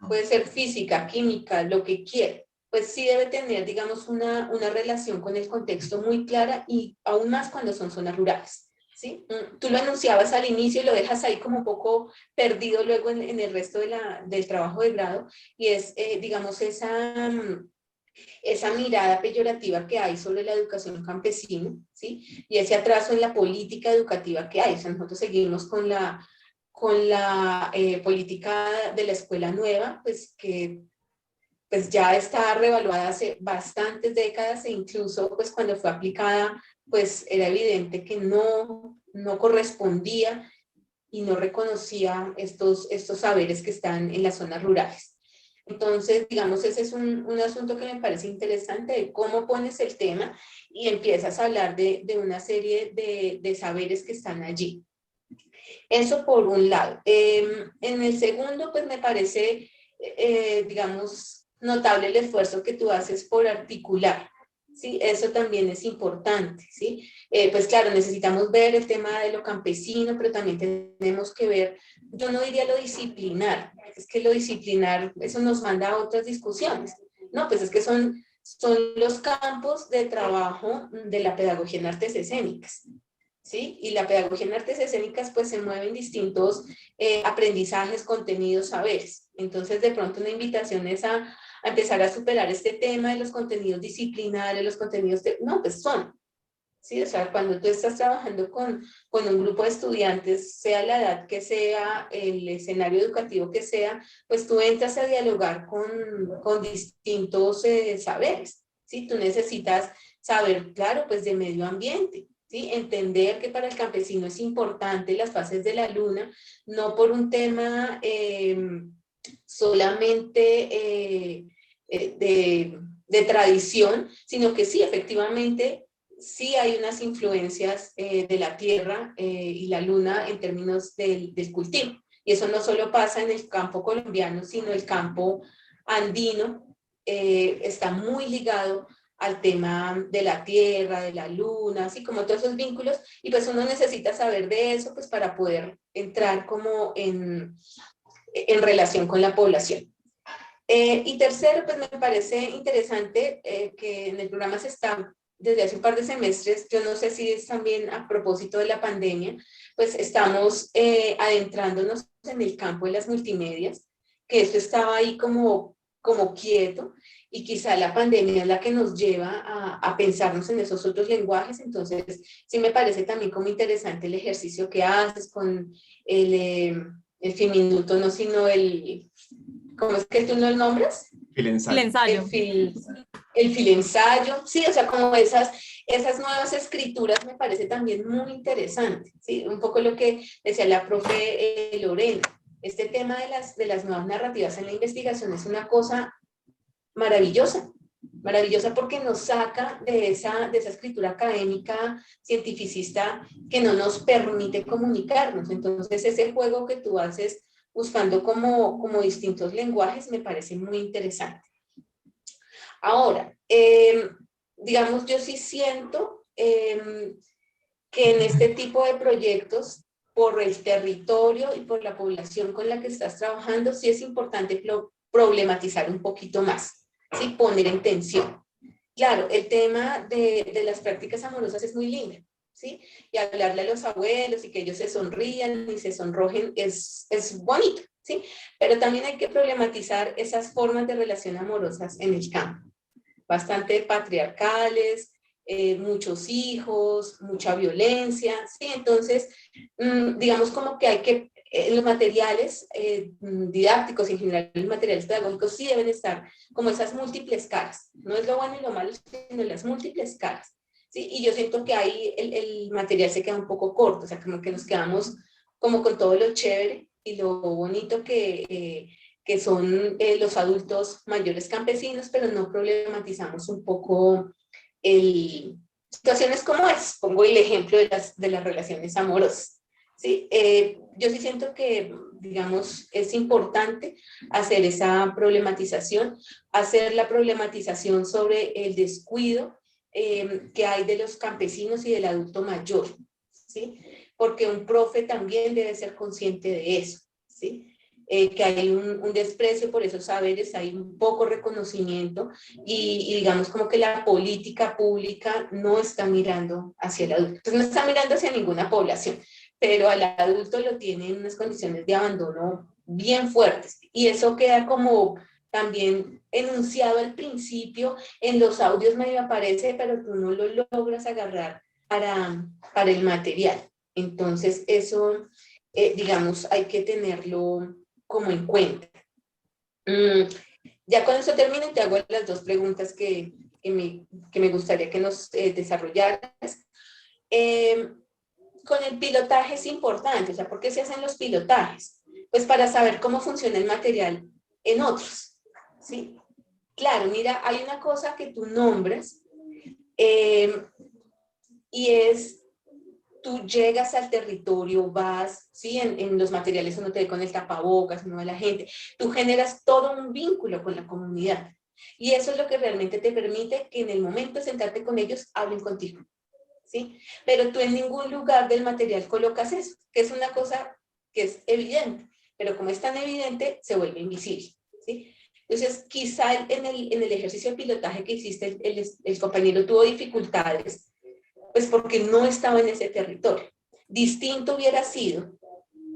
puede ser física, química, lo que quiera, pues sí debe tener, digamos, una relación con el contexto muy clara, y aún más cuando son zonas rurales, ¿sí? Tú lo anunciabas al inicio y lo dejas ahí como un poco perdido luego en el resto del trabajo de grado, y es, digamos, esa mirada peyorativa que hay sobre la educación campesina, ¿sí? Y ese atraso en la política educativa que hay. O sea, nosotros seguimos con la política de la escuela nueva, pues que pues ya está revaluada hace bastantes décadas, e incluso pues cuando fue aplicada pues era evidente que no correspondía y no reconocía estos saberes que están en las zonas rurales. Entonces, digamos, ese es un asunto que me parece interesante, de cómo pones el tema y empiezas a hablar de una serie de saberes que están allí. Eso por un lado. En el segundo, pues me parece, digamos, notable el esfuerzo que tú haces por articular, ¿sí? Eso también es importante, ¿sí? Pues claro, necesitamos ver el tema de lo campesino, pero también tenemos que ver, yo no diría lo disciplinar, es que lo disciplinar, eso nos manda a otras discusiones, ¿no? Pues es que son los campos de trabajo de la pedagogía en artes escénicas, ¿sí? Y la pedagogía en artes escénicas pues se mueve en distintos aprendizajes, contenidos, saberes. Entonces de pronto una invitación es a empezar a superar este tema de los contenidos disciplinares, los contenidos, no, pues son, ¿sí? O sea, cuando tú estás trabajando con un grupo de estudiantes, sea la edad que sea, el escenario educativo que sea, pues tú entras a dialogar con distintos saberes, ¿sí? Tú necesitas saber, claro, pues de medio ambiente, ¿sí? Entender que para el campesino es importante las fases de la luna, no por un tema solamente de tradición, sino que sí, efectivamente, sí hay unas influencias de la tierra y la luna en términos del cultivo. Y eso no solo pasa en el campo colombiano, sino el campo andino está muy ligado al tema de la tierra, de la luna, así como todos esos vínculos, y pues uno necesita saber de eso pues para poder entrar como en relación con la población. Y tercero, pues me parece interesante que en el programa se está, desde hace un par de semestres, yo no sé si es también a propósito de la pandemia, pues estamos adentrándonos en el campo de las multimedias, que esto estaba ahí como quieto, y quizá la pandemia es la que nos lleva a pensarnos en esos otros lenguajes. Entonces sí me parece también como interesante el ejercicio que haces con el Fiminuto, no, sino el, ¿cómo es que tú no lo nombras? Filensayo. El filensayo, sí, o sea, como esas nuevas escrituras me parece también muy interesante, ¿sí? Un poco lo que decía la profe Lorena, este tema de las nuevas narrativas en la investigación es una cosa maravillosa, maravillosa porque nos saca de esa escritura académica, cientificista, que no nos permite comunicarnos. Entonces ese juego que tú haces buscando como distintos lenguajes me parece muy interesante. Ahora, digamos, yo sí siento que en este tipo de proyectos, por el territorio y por la población con la que estás trabajando, sí es importante problematizar un poquito más, ¿sí? Poner en tensión. Claro, el tema de las prácticas amorosas es muy lindo, ¿sí? Y hablarle a los abuelos y que ellos se sonrían y se sonrojen es bonito, ¿sí? Pero también hay que problematizar esas formas de relación amorosas en el campo, bastante patriarcales, muchos hijos, mucha violencia, ¿sí? Entonces, digamos como que hay que, los materiales didácticos y en general los materiales pedagógicos sí deben estar como esas múltiples caras, no es lo bueno y lo malo, sino las múltiples caras, ¿sí? Y yo siento que ahí el material se queda un poco corto, o sea, como que nos quedamos como con todo lo chévere y lo bonito que son los adultos mayores campesinos, pero no problematizamos un poco situaciones como es. Pongo el ejemplo de las relaciones amorosas, ¿sí? Yo sí siento que, digamos, es importante hacer esa problematización, hacer la problematización sobre el descuido que hay de los campesinos y del adulto mayor, ¿sí? Porque un profe también debe ser consciente de eso, ¿sí? Que hay un desprecio por esos saberes, hay un poco reconocimiento y digamos como que la política pública no está mirando hacia el adulto. Entonces no está mirando hacia ninguna población, pero al adulto lo tiene en unas condiciones de abandono bien fuertes. Y eso queda como también enunciado al principio, en los audios medio aparece, pero tú no lo logras agarrar para el material. Entonces eso, digamos, hay que tenerlo como en cuenta. Ya con eso termino y te hago las dos preguntas que me gustaría que nos desarrollaras. Con el pilotaje es importante, o sea, ¿por qué se hacen los pilotajes? Pues para saber cómo funciona el material en otros, ¿sí? Claro, mira, hay una cosa que tú nombras y es, tú llegas al territorio, vas, ¿sí? En los materiales uno te ve con el tapabocas, uno ve a la gente, tú generas todo un vínculo con la comunidad. Y eso es lo que realmente te permite que en el momento de sentarte con ellos, hablen contigo, ¿sí? Pero tú en ningún lugar del material colocas eso, que es una cosa que es evidente, pero como es tan evidente, se vuelve invisible, ¿sí? Entonces, quizá en el ejercicio de pilotaje que hiciste, el compañero tuvo dificultades, pues porque no estaba en ese territorio. Distinto hubiera sido,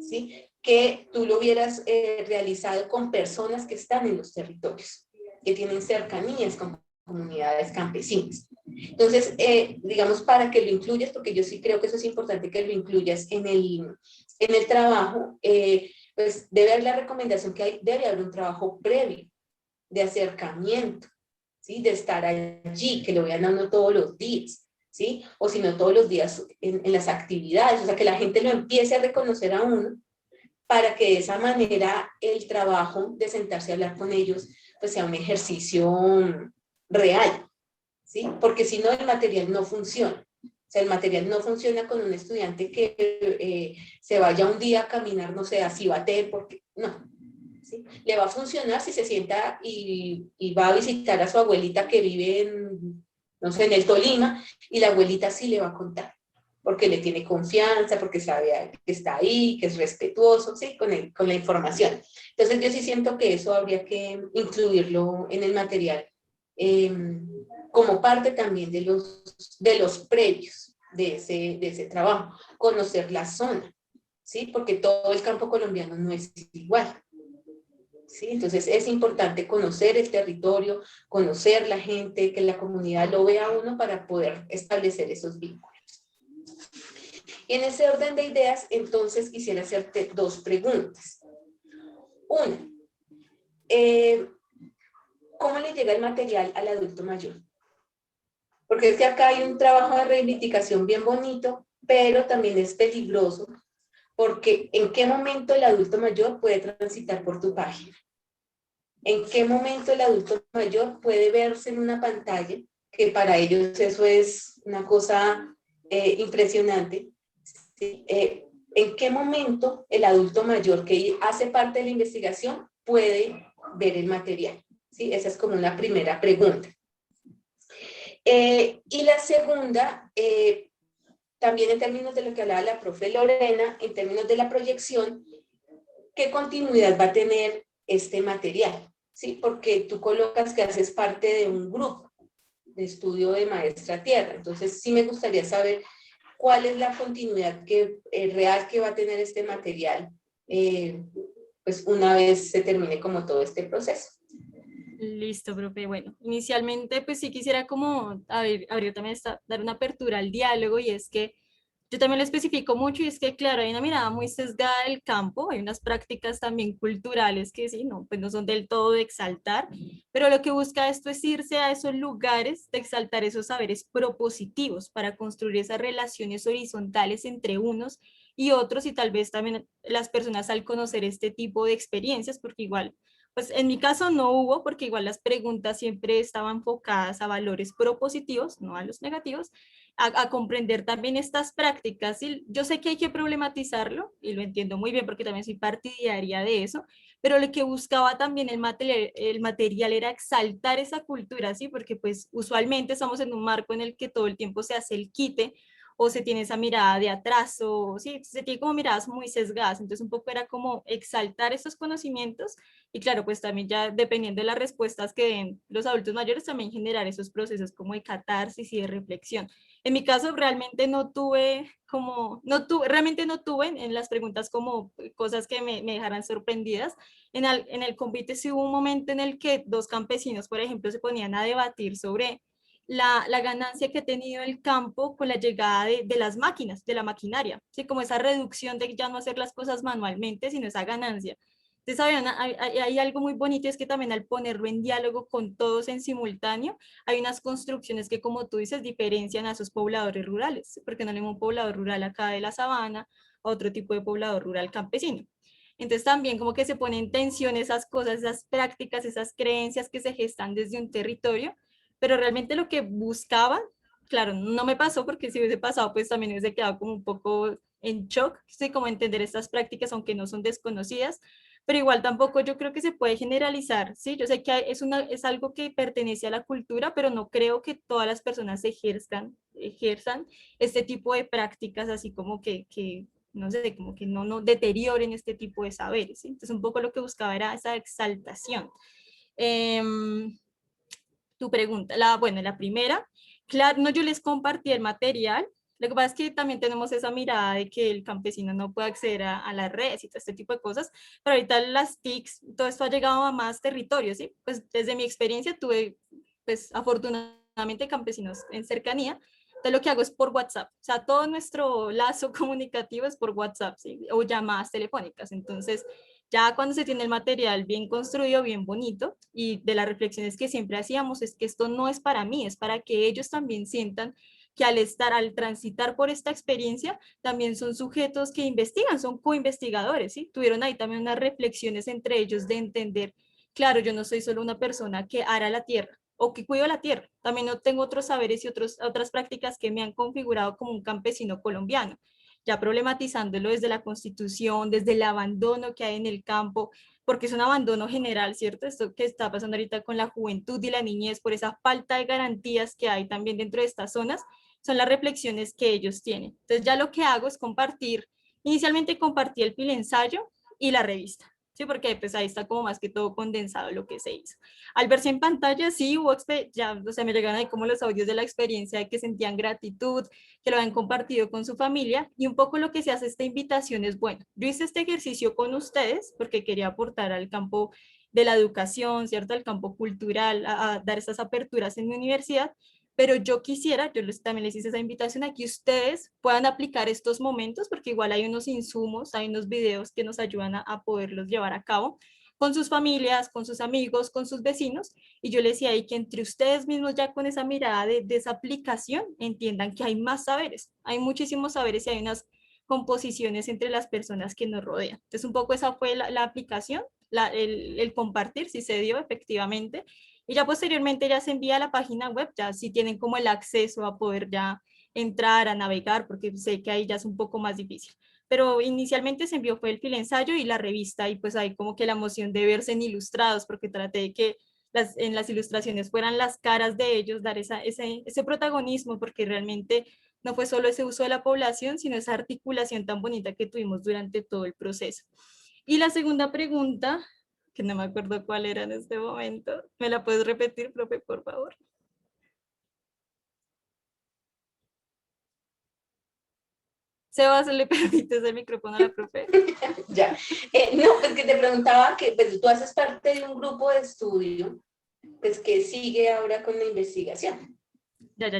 ¿sí?, que tú lo hubieras realizado con personas que están en los territorios, que tienen cercanías con comunidades campesinas. Entonces, digamos, para que lo incluyas, porque yo sí creo que eso es importante que lo incluyas en el trabajo, pues debe haber la recomendación que debe haber un trabajo previo de acercamiento, ¿sí?, de estar allí, que lo vean a uno todos los días, ¿sí? O si no todos los días en las actividades, o sea, que la gente lo empiece a reconocer a uno, para que de esa manera el trabajo de sentarse a hablar con ellos pues sea un ejercicio real, ¿sí? Porque si no el material no funciona. O sea, el material no funciona con un estudiante que se vaya un día a caminar, no sé, a Cibaté, porque no. ¿Sí? Le va a funcionar si se sienta y va a visitar a su abuelita que vive en, no sé, en el Tolima, y la abuelita sí le va a contar, porque le tiene confianza, porque sabe que está ahí, que es respetuoso, ¿sí?, con la información. Entonces yo sí siento que eso habría que incluirlo en el material, como parte también de los previos de ese trabajo, conocer la zona, ¿sí?, porque todo el campo colombiano no es igual. ¿Sí? Entonces es importante conocer el territorio, conocer la gente, que la comunidad lo vea a uno para poder establecer esos vínculos. Y en ese orden de ideas, entonces quisiera hacerte dos preguntas. Una, ¿cómo le llega el material al adulto mayor? Porque es que acá hay un trabajo de reivindicación bien bonito, pero también es peligroso, porque ¿en qué momento el adulto mayor puede transitar por tu página? ¿En qué momento el adulto mayor puede verse en una pantalla? Que para ellos eso es una cosa impresionante. ¿Sí? ¿En qué momento el adulto mayor que hace parte de la investigación puede ver el material? ¿Sí? Esa es como una primera pregunta. Y la segunda, también en términos de lo que hablaba la profe Lorena, en términos de la proyección, ¿qué continuidad va a tener este material? ¿Sí? Porque tú colocas que haces parte de un grupo de estudio de Maestra Tierra. Entonces, sí me gustaría saber cuál es la continuidad real que va a tener este material, pues una vez se termine como todo este proceso. Listo, profe. Bueno, inicialmente pues sí quisiera como abrir también dar una apertura al diálogo, y es que yo también lo especifico mucho, y es que claro, hay una mirada muy sesgada del campo, hay unas prácticas también culturales que sí, no, pues no son del todo de exaltar, pero lo que busca esto es irse a esos lugares de exaltar esos saberes propositivos para construir esas relaciones horizontales entre unos y otros, y tal vez también las personas al conocer este tipo de experiencias, porque igual pues en mi caso no hubo, porque igual las preguntas siempre estaban enfocadas a valores propositivos, no a los negativos, a comprender también estas prácticas. Y yo sé que hay que problematizarlo, y lo entiendo muy bien porque también soy partidaria de eso, pero lo que buscaba también el material era exaltar esa cultura, ¿sí? Porque pues usualmente estamos en un marco en el que todo el tiempo se hace el quite, o se tiene esa mirada de atraso, sí, se tiene como miradas muy sesgadas. Entonces un poco era como exaltar estos conocimientos, y claro, pues también ya dependiendo de las respuestas que den los adultos mayores, también generar esos procesos como de catarsis y de reflexión. En mi caso realmente realmente no tuve en las preguntas como cosas que me dejaran sorprendidas. En el convite sí hubo un momento en el que dos campesinos, por ejemplo, se ponían a debatir sobre la ganancia que ha tenido el campo con la llegada de las máquinas, de la maquinaria, ¿sí? Como esa reducción de ya no hacer las cosas manualmente, sino esa ganancia. Entonces, hay algo muy bonito, es que también al ponerlo en diálogo con todos en simultáneo, hay unas construcciones que, como tú dices, diferencian a esos pobladores rurales, porque no le un poblador rural acá de la sabana a otro tipo de poblador rural campesino. Entonces también como que se ponen en tensión esas cosas, esas prácticas, esas creencias que se gestan desde un territorio, pero realmente lo que buscaban, claro, no me pasó, porque si hubiese pasado, pues también hubiese quedado como un poco en shock, sí, como entender estas prácticas, aunque no son desconocidas, pero igual tampoco yo creo que se puede generalizar, ¿sí? Yo sé que es algo que pertenece a la cultura, pero no creo que todas las personas ejerzan este tipo de prácticas, así como que no sé, como que no deterioren este tipo de saberes, ¿sí? Entonces un poco lo que buscaba era esa exaltación. Tu pregunta, bueno, la primera, claro, no, yo les compartí el material. Lo que pasa es que también tenemos esa mirada de que el campesino no puede acceder a las redes y todo este tipo de cosas, pero ahorita las TICs, todo esto ha llegado a más territorios, ¿sí? Pues desde mi experiencia tuve, pues afortunadamente campesinos en cercanía, entonces lo que hago es por WhatsApp, o sea, todo nuestro lazo comunicativo es por WhatsApp, ¿sí? O llamadas telefónicas, entonces ya cuando se tiene el material bien construido, bien bonito, y de las reflexiones que siempre hacíamos es que esto no es para mí, es para que ellos también sientan que al transitar por esta experiencia, también son sujetos que investigan, son co-investigadores, ¿sí? Tuvieron ahí también unas reflexiones entre ellos de entender, claro, yo no soy solo una persona que ara la tierra o que cuido la tierra, también no tengo otros saberes y otras prácticas que me han configurado como un campesino colombiano, ya problematizándolo desde la constitución, desde el abandono que hay en el campo, porque es un abandono general, ¿cierto? Esto que está pasando ahorita con la juventud y la niñez, por esa falta de garantías que hay también dentro de estas zonas, son las reflexiones que ellos tienen. Entonces ya lo que hago es compartir, inicialmente compartí el ensayo y la revista, ¿sí? Porque pues ahí está como más que todo condensado lo que se hizo. Al verse en pantalla, sí hubo, ya, o sea, me llegaron ahí como los audios de la experiencia de que sentían gratitud, que lo han compartido con su familia, y un poco lo que se hace esta invitación es, bueno, yo hice este ejercicio con ustedes porque quería aportar al campo de la educación, ¿cierto? Al campo cultural, a dar esas aperturas en mi universidad, pero yo quisiera, también les hice esa invitación a que ustedes puedan aplicar estos momentos, porque igual hay unos insumos, hay unos videos que nos ayudan a poderlos llevar a cabo con sus familias, con sus amigos, con sus vecinos, y yo les decía ahí que entre ustedes mismos ya con esa mirada de esa aplicación entiendan que hay más saberes, hay muchísimos saberes y hay unas composiciones entre las personas que nos rodean. Entonces un poco esa fue la aplicación, el compartir, si se dio efectivamente, y ya posteriormente ya se envía a la página web, ya si tienen como el acceso a poder ya entrar, a navegar, porque sé que ahí ya es un poco más difícil. Pero inicialmente se envió fue el ensayo y la revista, y pues hay como que la emoción de verse en ilustrados, porque traté de que en las ilustraciones fueran las caras de ellos, dar ese protagonismo, porque realmente no fue solo ese uso de la población, sino esa articulación tan bonita que tuvimos durante todo el proceso. Y la segunda pregunta, que no me acuerdo cuál era en este momento, ¿me la puedes repetir, profe, por favor? Sebas, ¿le permites el micrófono a la profe? Ya. No, pues que te preguntaba que pues, tú haces parte de un grupo de estudio pues, que sigue ahora con la investigación. Ya.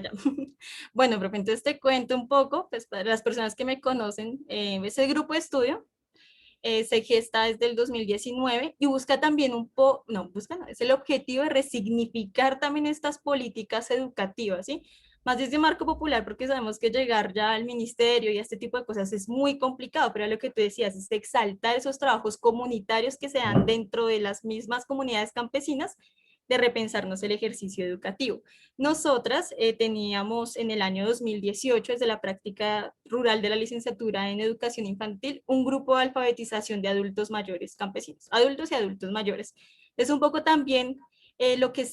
Bueno, profe, entonces te cuento un poco, pues para las personas que me conocen, ese grupo de estudio se gesta desde el 2019 y busca también es el objetivo de resignificar también estas políticas educativas, ¿sí? Más desde marco popular, porque sabemos que llegar ya al ministerio y a este tipo de cosas es muy complicado, pero lo que tú decías es exaltar esos trabajos comunitarios que se dan dentro de las mismas comunidades campesinas, de repensarnos el ejercicio educativo. Nosotras teníamos en el año 2018, desde la práctica rural de la licenciatura en educación infantil, un grupo de alfabetización de adultos mayores campesinos, adultos y adultos mayores. Es un poco también lo que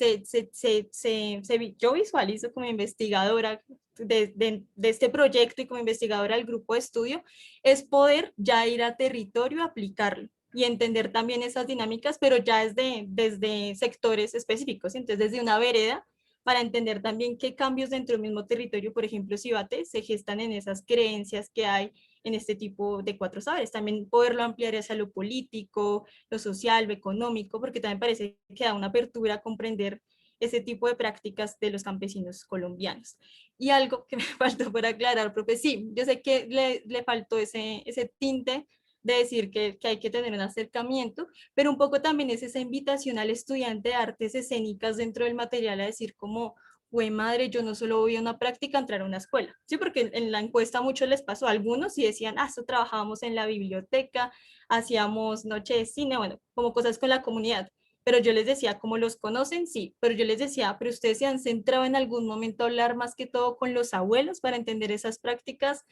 yo visualizo como investigadora de este proyecto y como investigadora del grupo de estudio, es poder ya ir a territorio a aplicarlo y entender también esas dinámicas, pero ya desde sectores específicos, entonces desde una vereda, para entender también qué cambios dentro del mismo territorio, por ejemplo, Cibate, se gestan en esas creencias que hay en este tipo de cuatro saberes. También poderlo ampliar hacia lo político, lo social, lo económico, porque también parece que da una apertura a comprender ese tipo de prácticas de los campesinos colombianos. Y algo que me faltó por aclarar, profe, sí, yo sé que le faltó ese tinte de decir que hay que tener un acercamiento, pero un poco también es esa invitación al estudiante de artes escénicas dentro del material a decir como, güey madre, yo no solo voy a una práctica, entrar a una escuela, sí, porque en la encuesta mucho les pasó, a algunos y decían, esto trabajábamos en la biblioteca, hacíamos noche de cine, bueno, como cosas con la comunidad, pero yo les decía, ¿cómo los conocen? Sí, pero yo les decía, pero ustedes se han centrado en algún momento a hablar más que todo con los abuelos para entender esas prácticas.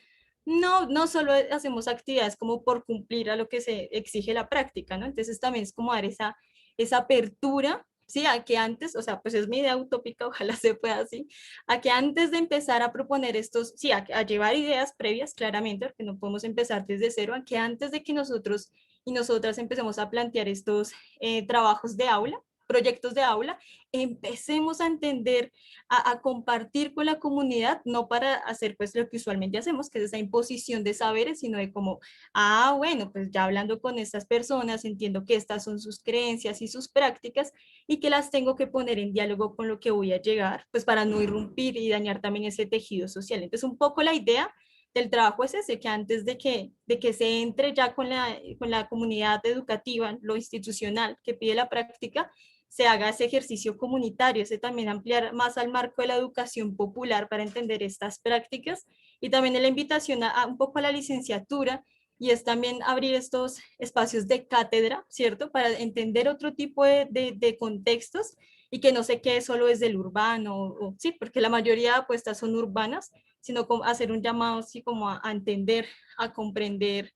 No, no solo hacemos actividades como por cumplir a lo que se exige la práctica, ¿no? Entonces también es como dar esa apertura, ¿sí? A que antes, o sea, pues es mi idea utópica, ojalá se pueda así, a que antes de empezar a proponer estos, sí, a llevar ideas previas, claramente, porque no podemos empezar desde cero, a que antes de que nosotros y nosotras empecemos a plantear estos trabajos de aula, proyectos de aula, empecemos a entender, a compartir con la comunidad, no para hacer pues lo que usualmente hacemos, que es esa imposición de saberes, sino de como, ah, bueno, pues ya hablando con estas personas, entiendo que estas son sus creencias y sus prácticas y que las tengo que poner en diálogo con lo que voy a llegar, pues para no irrumpir y dañar también ese tejido social. Entonces, un poco la idea del trabajo es ese, que antes de que se entre ya con la comunidad educativa, lo institucional que pide la práctica, se haga ese ejercicio comunitario, ese también ampliar más al marco de la educación popular para entender estas prácticas y también la invitación a un poco a la licenciatura y es también abrir estos espacios de cátedra, ¿cierto? Para entender otro tipo de contextos y que no se quede solo desde el urbano, sí, porque la mayoría de apuestas son urbanas, sino como hacer un llamado así como a entender, a comprender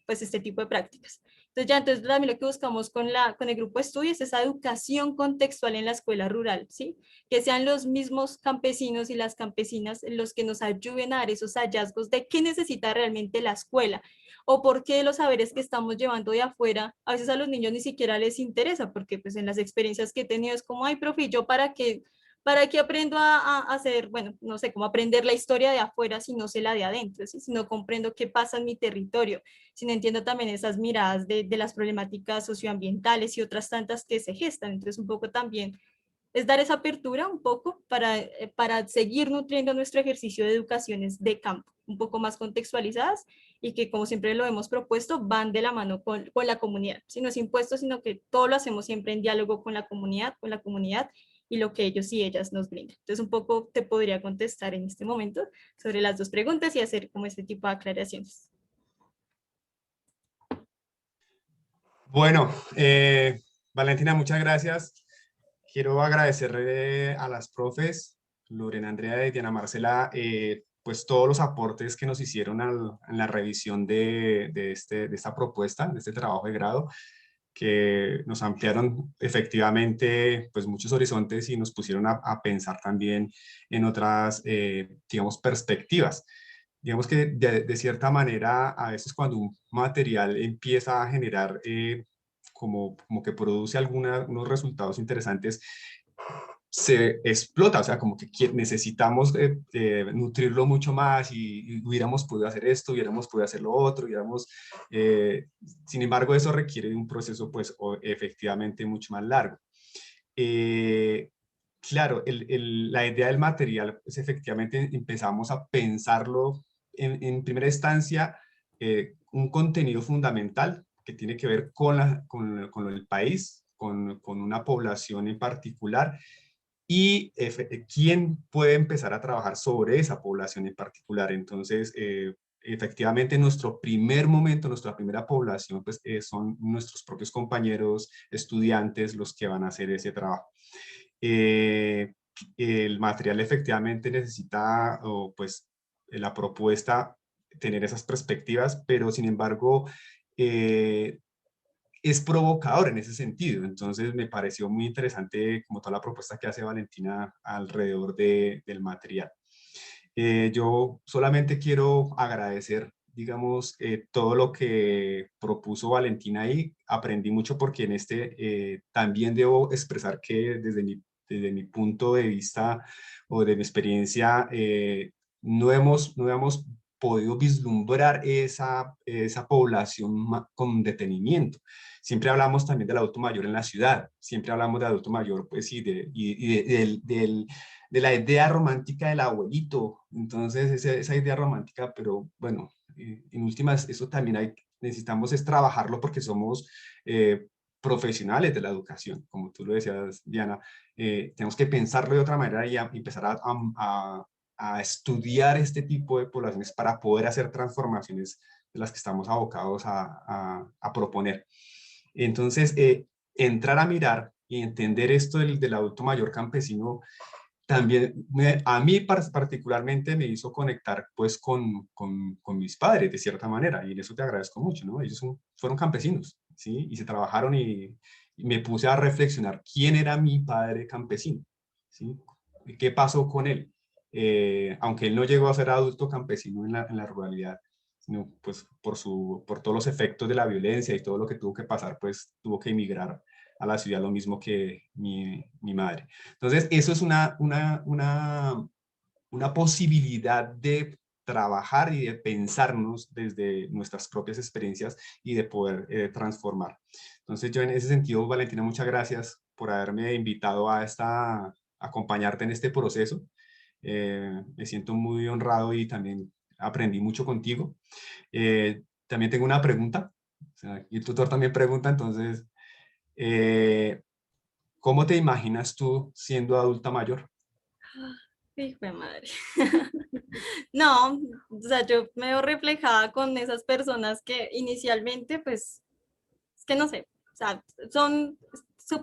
pues este tipo de prácticas. Entonces, ya, entonces también lo que buscamos con el grupo de estudios es esa educación contextual en la escuela rural, ¿sí? Que sean los mismos campesinos y las campesinas los que nos ayuden a dar esos hallazgos de qué necesita realmente la escuela o por qué los saberes que estamos llevando de afuera, a veces a los niños ni siquiera les interesa, porque pues en las experiencias que he tenido es como, ay, profe, ¿yo para qué aprendo a hacer, bueno, no sé, cómo aprender la historia de afuera si no sé la de adentro, ¿sí? Si no comprendo qué pasa en mi territorio? Si no entiendo también esas miradas de las problemáticas socioambientales y otras tantas que se gestan. Entonces, un poco también es dar esa apertura un poco para seguir nutriendo nuestro ejercicio de educaciones de campo, un poco más contextualizadas y que, como siempre lo hemos propuesto, van de la mano con la comunidad. Si no es impuesto, sino que todo lo hacemos siempre en diálogo con la comunidad y lo que ellos y ellas nos brindan. Entonces, un poco te podría contestar en este momento sobre las dos preguntas y hacer como este tipo de aclaraciones. Bueno, Valentina, muchas gracias. Quiero agradecerle a las profes, Lorena Andrea y Diana Marcela, pues todos los aportes que nos hicieron en la revisión de esta propuesta, de este trabajo de grado, que nos ampliaron efectivamente pues muchos horizontes y nos pusieron a pensar también en otras, digamos, perspectivas. Digamos que de cierta manera, a veces cuando un material empieza a generar como que produce unos resultados interesantes, se explota, o sea, como que necesitamos nutrirlo mucho más y hubiéramos podido hacer esto, hubiéramos podido hacer lo otro, sin embargo, eso requiere un proceso, pues, efectivamente mucho más largo. Claro, la idea del material, pues efectivamente empezamos a pensarlo en primera instancia, un contenido fundamental que tiene que ver con el país, con una población en particular, y quién puede empezar a trabajar sobre esa población en particular. Entonces, efectivamente, nuestro primer momento, nuestra primera población, pues son nuestros propios compañeros, estudiantes, los que van a hacer ese trabajo. El material efectivamente necesita, pues, la propuesta tener esas perspectivas, pero sin embargo, es provocador en ese sentido. Entonces me pareció muy interesante como toda la propuesta que hace Valentina alrededor del material. Yo solamente quiero agradecer, digamos, todo lo que propuso Valentina ahí. Aprendí mucho porque en también debo expresar que desde mi punto de vista o de mi experiencia, no hemos podido vislumbrar esa población con detenimiento. Siempre hablamos también del adulto mayor en la ciudad, siempre hablamos de adulto mayor, pues sí, de la idea romántica del abuelito. Entonces, esa idea romántica, pero bueno, en últimas, eso también necesitamos es trabajarlo porque somos profesionales de la educación, como tú lo decías, Diana. Tenemos que pensarlo de otra manera y empezar a estudiar este tipo de poblaciones para poder hacer transformaciones de las que estamos abocados a proponer. Entonces, entrar a mirar y entender esto del adulto mayor campesino también a mí particularmente me hizo conectar pues con mis padres de cierta manera, y en eso te agradezco mucho, ¿no? Ellos fueron campesinos, ¿sí? Y se trabajaron y me puse a reflexionar quién era mi padre campesino, ¿sí? ¿Qué pasó con él? Aunque él no llegó a ser adulto campesino en la ruralidad, sino pues por todos los efectos de la violencia y todo lo que tuvo que pasar, pues tuvo que emigrar a la ciudad, lo mismo que mi madre. Entonces, eso es una posibilidad de trabajar y de pensarnos desde nuestras propias experiencias y de poder transformar. Entonces, yo en ese sentido, Valentina, muchas gracias por haberme invitado a acompañarte en este proceso. Me siento muy honrado y también aprendí mucho contigo. También tengo una pregunta, o sea, y el tutor también pregunta, entonces, ¿cómo te imaginas tú siendo adulta mayor? Hijo de madre. No, o sea, yo me veo reflejada con esas personas que inicialmente, pues, es que no sé, o sea,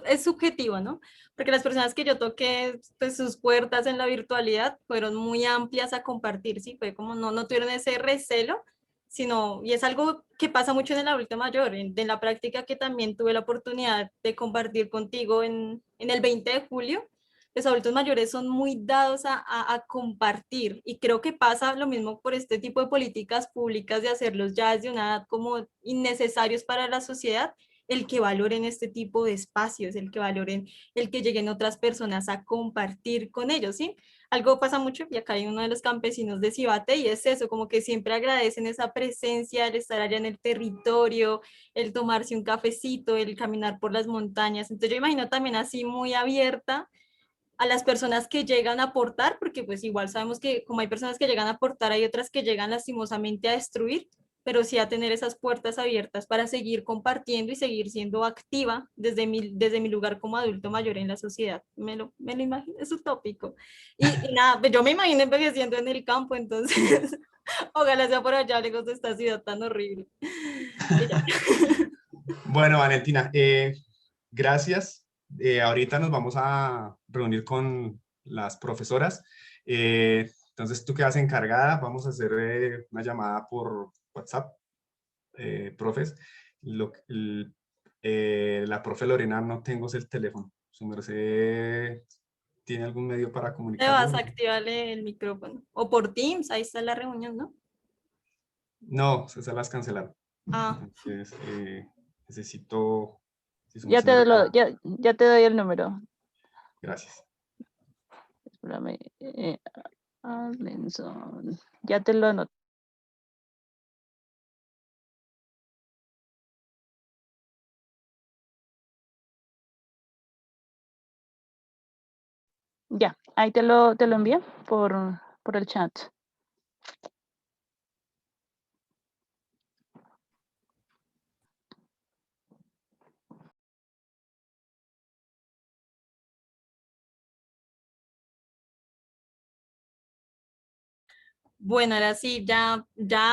es subjetivo, ¿no? Porque las personas que yo toqué, pues sus puertas en la virtualidad fueron muy amplias a compartir, ¿sí? Fue como no tuvieron ese recelo, sino, y es algo que pasa mucho en el adulto mayor, en la práctica que también tuve la oportunidad de compartir contigo en el 20 de julio, los adultos mayores son muy dados a compartir, y creo que pasa lo mismo por este tipo de políticas públicas de hacerlos ya desde una edad como innecesarios para la sociedad, el que valoren este tipo de espacios, el que valoren el que lleguen otras personas a compartir con ellos, ¿sí? Algo pasa mucho, y acá hay uno de los campesinos de Cibate, y es eso, como que siempre agradecen esa presencia, el estar allá en el territorio, el tomarse un cafecito, el caminar por las montañas. Entonces yo imagino también así muy abierta a las personas que llegan a aportar, porque pues igual sabemos que como hay personas que llegan a aportar, hay otras que llegan lastimosamente a destruir, pero sí a tener esas puertas abiertas para seguir compartiendo y seguir siendo activa desde mi lugar como adulto mayor en la sociedad. Me lo imagino, es utópico. Y nada, pues yo me imagino envejeciendo en el campo, entonces ojalá sea por allá lejos de esta ciudad tan horrible. Bueno, Valentina, gracias. Ahorita nos vamos a reunir con las profesoras. Entonces, tú quedas encargada. Vamos a hacer una llamada por WhatsApp, profes. La profe Lorena no tengo el teléfono. Su merced, ¿tiene algún medio para Te comunicarlo? vas a activarle el micrófono. O por Teams, ahí está la reunión, ¿no? No, se las cancelaron. Ah. Entonces, necesito... si su Ya merced me regala. ya te doy el número. Gracias. Espérame. Arlenson. Ya te lo anoto. Ya, ahí te lo envié por el chat. Bueno, ahora sí, ya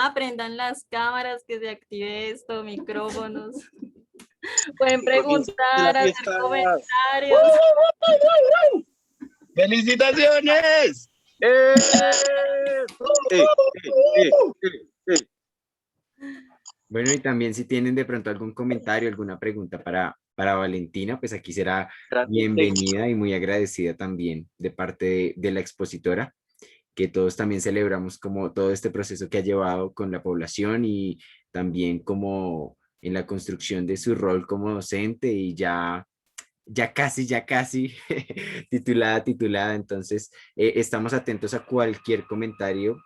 aprendan las cámaras, que se active esto, micrófonos. Pueden preguntar, hacer comentarios. ¡Felicitaciones! Bueno, y también si tienen de pronto algún comentario, alguna pregunta para Valentina, pues aquí será bienvenida y muy agradecida también de parte de la expositora, que todos también celebramos como todo este proceso que ha llevado con la población y también como en la construcción de su rol como docente y ya casi titulada. Entonces, estamos atentos a cualquier comentario,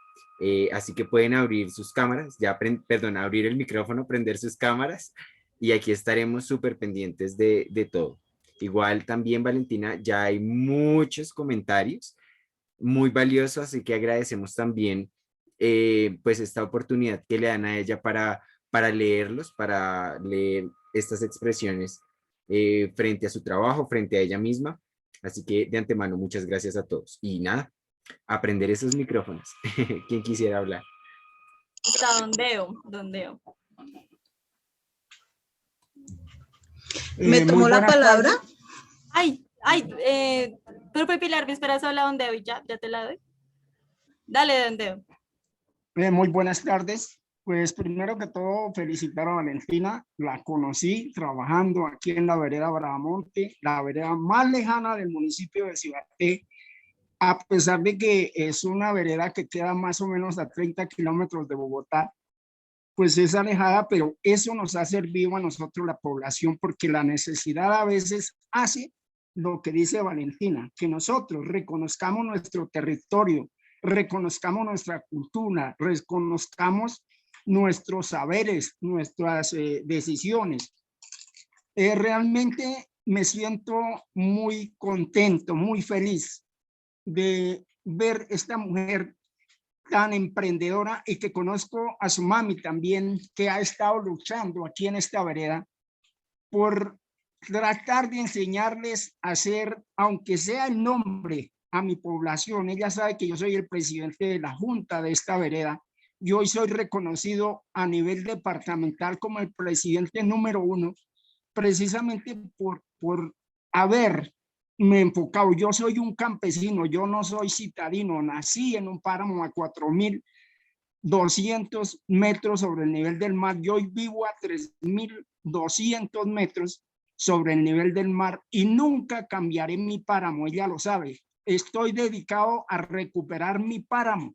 así que pueden abrir sus cámaras, abrir el micrófono, prender sus cámaras, y aquí estaremos súper pendientes de todo. Igual también, Valentina, ya hay muchos comentarios muy valiosos, así que agradecemos también pues esta oportunidad que le dan a ella para leerlos, para leer estas expresiones frente a su trabajo, frente a ella misma. Así que de antemano, muchas gracias a todos. Y nada, aprender esos micrófonos. ¿Quién quisiera hablar? Está Dondeo. ¿Me tomó la palabra? Ay, Profe Pilar, ¿me esperas a hablar Dondeo? Y ya te la doy. Dale, Dondeo. Muy buenas tardes. Pues primero que todo, felicitar a Valentina. La conocí trabajando aquí en la vereda Bramonte, la vereda más lejana del municipio de Cibaté, a pesar de que es una vereda que queda más o menos a 30 kilómetros de Bogotá, pues es alejada, pero eso nos ha servido a nosotros, la población, porque la necesidad a veces hace lo que dice Valentina, que nosotros reconozcamos nuestro territorio, reconozcamos nuestra cultura, reconozcamos nuestros saberes, nuestras decisiones. Realmente me siento muy contento, muy feliz de ver esta mujer tan emprendedora, y que conozco a su mami también, que ha estado luchando aquí en esta vereda por tratar de enseñarles a hacer, aunque sea el nombre, a mi población. Ella sabe que yo soy el presidente de la junta de esta vereda y hoy soy reconocido a nivel departamental como el presidente número 1, precisamente por haber me he enfocado. Yo soy un campesino, yo no soy citadino, nací en un páramo a 4.200 metros sobre el nivel del mar. Yo hoy vivo a 3.200 metros sobre el nivel del mar y nunca cambiaré mi páramo, ella lo sabe. Estoy dedicado a recuperar mi páramo,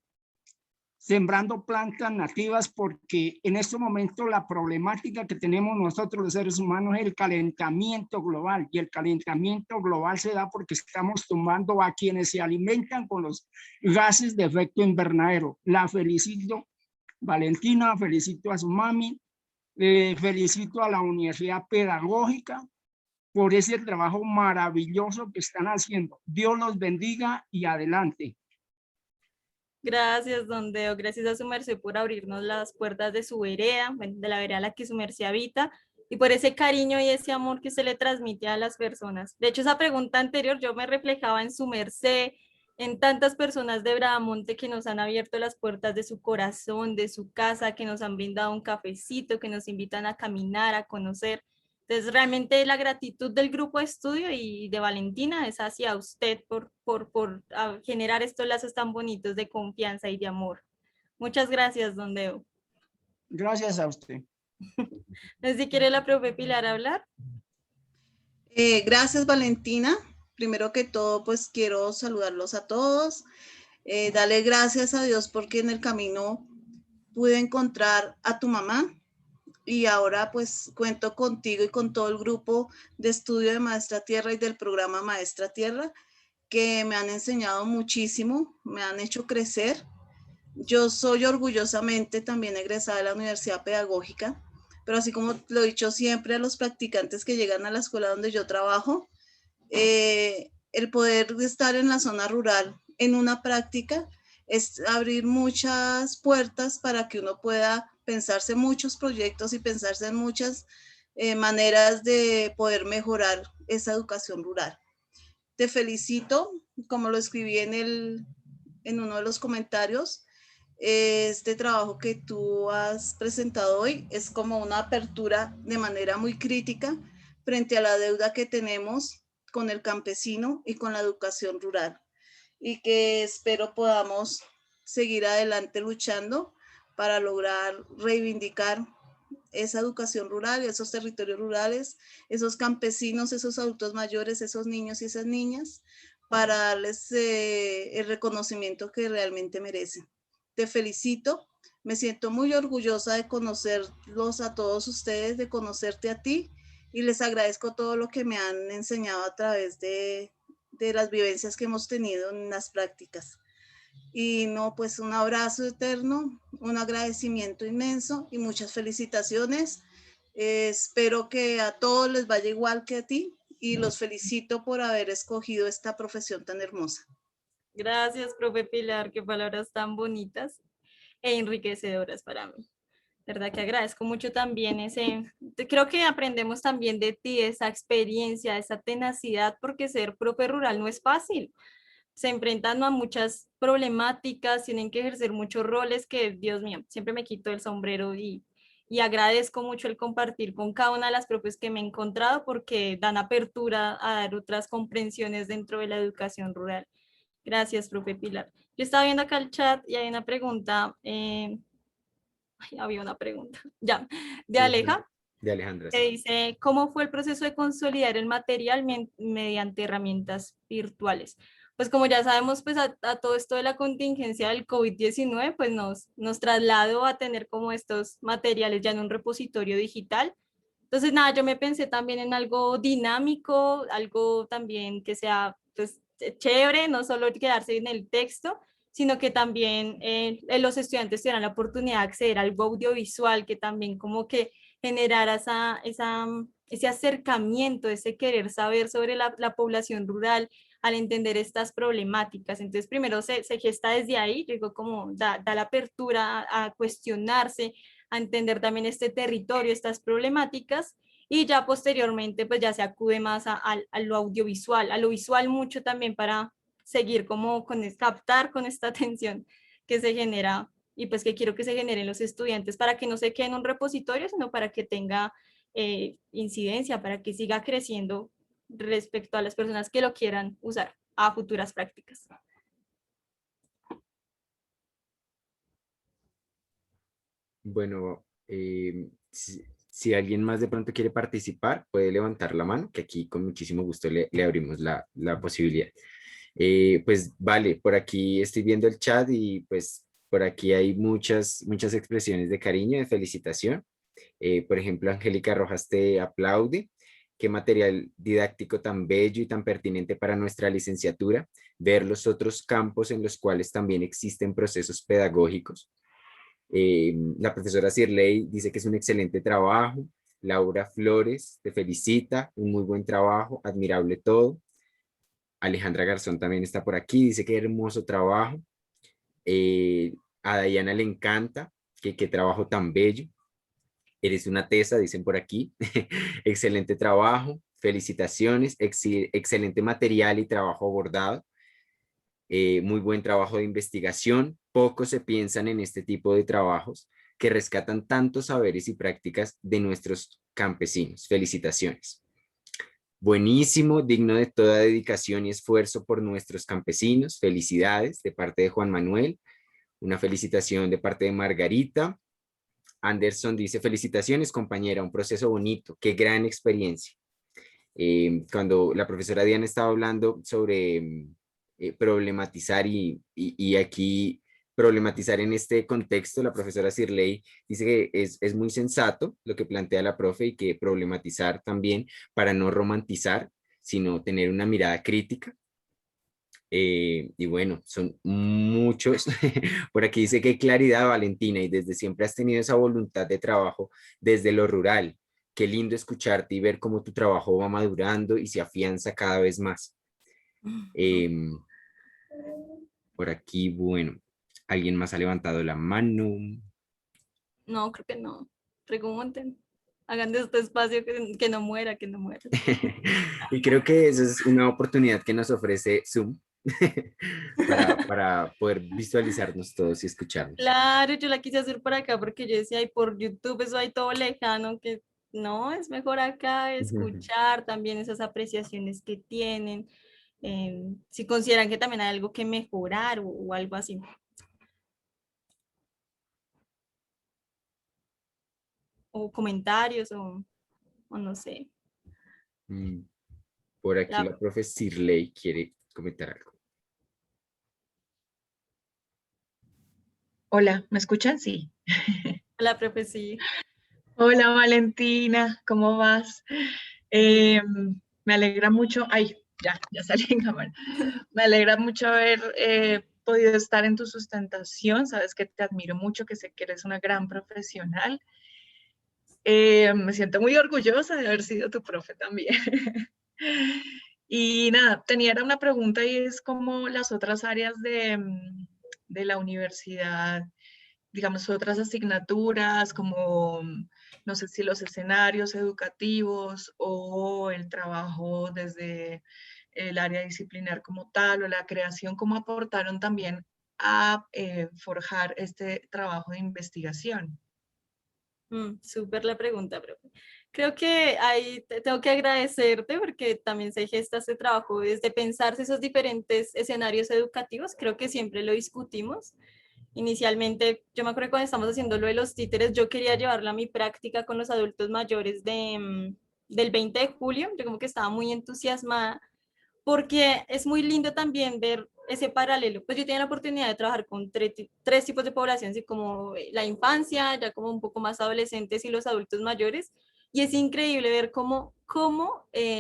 sembrando plantas nativas, porque en este momento la problemática que tenemos nosotros los seres humanos es el calentamiento global, y el calentamiento global se da porque estamos tomando a quienes se alimentan con los gases de efecto invernadero. La felicito, Valentina, felicito a su mami, felicito a la Universidad Pedagógica por ese trabajo maravilloso que están haciendo. Dios los bendiga y adelante. Gracias, Dondeo. Gracias a su merced por abrirnos las puertas de su vereda, de la vereda a la que su merced habita, y por ese cariño y ese amor que se le transmite a las personas. De hecho, esa pregunta anterior yo me reflejaba en su merced, en tantas personas de Bramonte que nos han abierto las puertas de su corazón, de su casa, que nos han brindado un cafecito, que nos invitan a caminar, a conocer. Entonces, realmente la gratitud del grupo de estudio y de Valentina es hacia usted por generar estos lazos tan bonitos de confianza y de amor. Muchas gracias, Dondeo. Gracias a usted. Entonces, si quiere la profe Pilar hablar. Gracias, Valentina. Primero que todo, pues quiero saludarlos a todos. Darle gracias a Dios porque en el camino pude encontrar a tu mamá. Y ahora pues cuento contigo y con todo el grupo de estudio de Maestra Tierra y del programa Maestra Tierra, que me han enseñado muchísimo, me han hecho crecer. Yo soy orgullosamente también egresada de la Universidad Pedagógica, pero así como lo he dicho siempre a los practicantes que llegan a la escuela donde yo trabajo, el poder estar en la zona rural en una práctica es abrir muchas puertas para que uno pueda pensarse muchos proyectos y pensarse en muchas maneras de poder mejorar esa educación rural. Te felicito, como lo escribí en uno de los comentarios, este trabajo que tú has presentado hoy es como una apertura de manera muy crítica frente a la deuda que tenemos con el campesino y con la educación rural, y que espero podamos seguir adelante luchando para lograr reivindicar esa educación rural, esos territorios rurales, esos campesinos, esos adultos mayores, esos niños y esas niñas, para darles el reconocimiento que realmente merecen. Te felicito, me siento muy orgullosa de conocerlos a todos ustedes, de conocerte a ti, y les agradezco todo lo que me han enseñado a través de las vivencias que hemos tenido en las prácticas. Y no, pues un abrazo eterno, un agradecimiento inmenso y muchas felicitaciones. Espero que a todos les vaya igual que a ti, y los felicito por haber escogido esta profesión tan hermosa. Gracias, profe Pilar, qué palabras tan bonitas e enriquecedoras para mí. ¿Verdad? Que agradezco mucho también creo que aprendemos también de ti, esa experiencia, esa tenacidad, porque ser profe rural no es fácil. Se enfrentan a muchas problemáticas, tienen que ejercer muchos roles que, Dios mío, siempre me quito el sombrero y y agradezco mucho el compartir con cada una de las profes que me he encontrado porque dan apertura a dar otras comprensiones dentro de la educación rural. Gracias, profe Pilar. Yo estaba viendo acá el chat y hay una pregunta, había una pregunta, ya, de Aleja, De Alejandra, que sí. dice, ¿cómo fue el proceso de consolidar el material mediante herramientas virtuales? Pues como ya sabemos, pues a todo esto de la contingencia del COVID-19, pues nos trasladó a tener como estos materiales ya en un repositorio digital. Entonces, nada, yo me pensé también en algo dinámico, algo también que sea pues chévere, no solo quedarse en el texto, sino que también los estudiantes tuvieran la oportunidad de acceder a algo audiovisual que también como que generara ese acercamiento, ese querer saber sobre la población rural al entender estas problemáticas. Entonces, primero se gesta desde ahí, yo digo como da la apertura a cuestionarse, a entender también este territorio, estas problemáticas, y ya posteriormente pues ya se acude más a lo audiovisual, a lo visual mucho también para seguir como captar con esta atención que se genera y pues que quiero que se generen los estudiantes para que no se quede en un repositorio, sino para que tenga incidencia, para que siga creciendo respecto a las personas que lo quieran usar a futuras prácticas. Bueno, si alguien más de pronto quiere participar, puede levantar la mano, que aquí con muchísimo gusto le abrimos la posibilidad. Pues vale, por aquí estoy viendo el chat y pues por aquí hay muchas expresiones de cariño, de felicitación. Por ejemplo, Angélica Rojas te aplaude. Qué material didáctico tan bello y tan pertinente para nuestra licenciatura, ver los otros campos en los cuales también existen procesos pedagógicos. La profesora Sirley dice que es un excelente trabajo. Laura Flores te felicita, un muy buen trabajo, admirable todo. Alejandra Garzón también está por aquí, dice que hermoso trabajo. A Dayana le encanta, qué trabajo tan bello. Eres una tesa, dicen por aquí. Excelente trabajo, felicitaciones, excelente material y trabajo abordado. Muy buen trabajo de investigación. Pocos se piensan en este tipo de trabajos que rescatan tantos saberes y prácticas de nuestros campesinos. Felicitaciones. Buenísimo, digno de toda dedicación y esfuerzo por nuestros campesinos. Felicidades de parte de Juan Manuel. Una felicitación de parte de Margarita. Anderson dice, felicitaciones compañera, un proceso bonito, qué gran experiencia. Cuando la profesora Diana estaba hablando sobre problematizar y aquí problematizar en este contexto, la profesora Sirley dice que es muy sensato lo que plantea la profe y que problematizar también para no romantizar, sino tener una mirada crítica. Y bueno, son muchos. Por aquí dice que claridad, Valentina, y desde siempre has tenido esa voluntad de trabajo desde lo rural. Qué lindo escucharte y ver cómo tu trabajo va madurando y se afianza cada vez más. Por aquí, bueno, ¿alguien más ha levantado la mano? No, creo que no. Pregunten. Hagan de este espacio que no muera, que no muera. Y creo que esa es una oportunidad que nos ofrece Zoom para poder visualizarnos todos y escucharnos. Claro, yo la quise hacer por acá porque yo decía, ay, por YouTube eso hay todo lejano, que no, es mejor acá escuchar también esas apreciaciones que tienen, si consideran que también hay algo que mejorar o algo así. O comentarios o no sé. Por aquí la profe Sirley quiere comentar algo. Hola, ¿me escuchan? Sí. Hola, profe, sí. Hola, Valentina, ¿cómo vas? Me alegra mucho, ay, ya salí en cámara. Me alegra mucho haber podido estar en tu sustentación, sabes que te admiro mucho, que sé que eres una gran profesional. Me siento muy orgullosa de haber sido tu profe también. Y nada, tenía una pregunta y es como las otras áreas de la universidad, digamos, otras asignaturas como, no sé si los escenarios educativos o el trabajo desde el área disciplinar como tal o la creación, cómo aportaron también a forjar este trabajo de investigación. Súper la pregunta, profe. Creo que ahí tengo que agradecerte porque también se gesta este trabajo desde pensarse esos diferentes escenarios educativos. Creo que siempre lo discutimos. Inicialmente, yo me acuerdo que cuando estamos haciendo lo de los títeres, yo quería llevarlo a mi práctica con los adultos mayores del 20 de julio. Yo como que estaba muy entusiasmada porque es muy lindo también ver ese paralelo. Pues yo tenía la oportunidad de trabajar con tres tipos de población, así como la infancia, ya como un poco más adolescentes y los adultos mayores, y es increíble ver cómo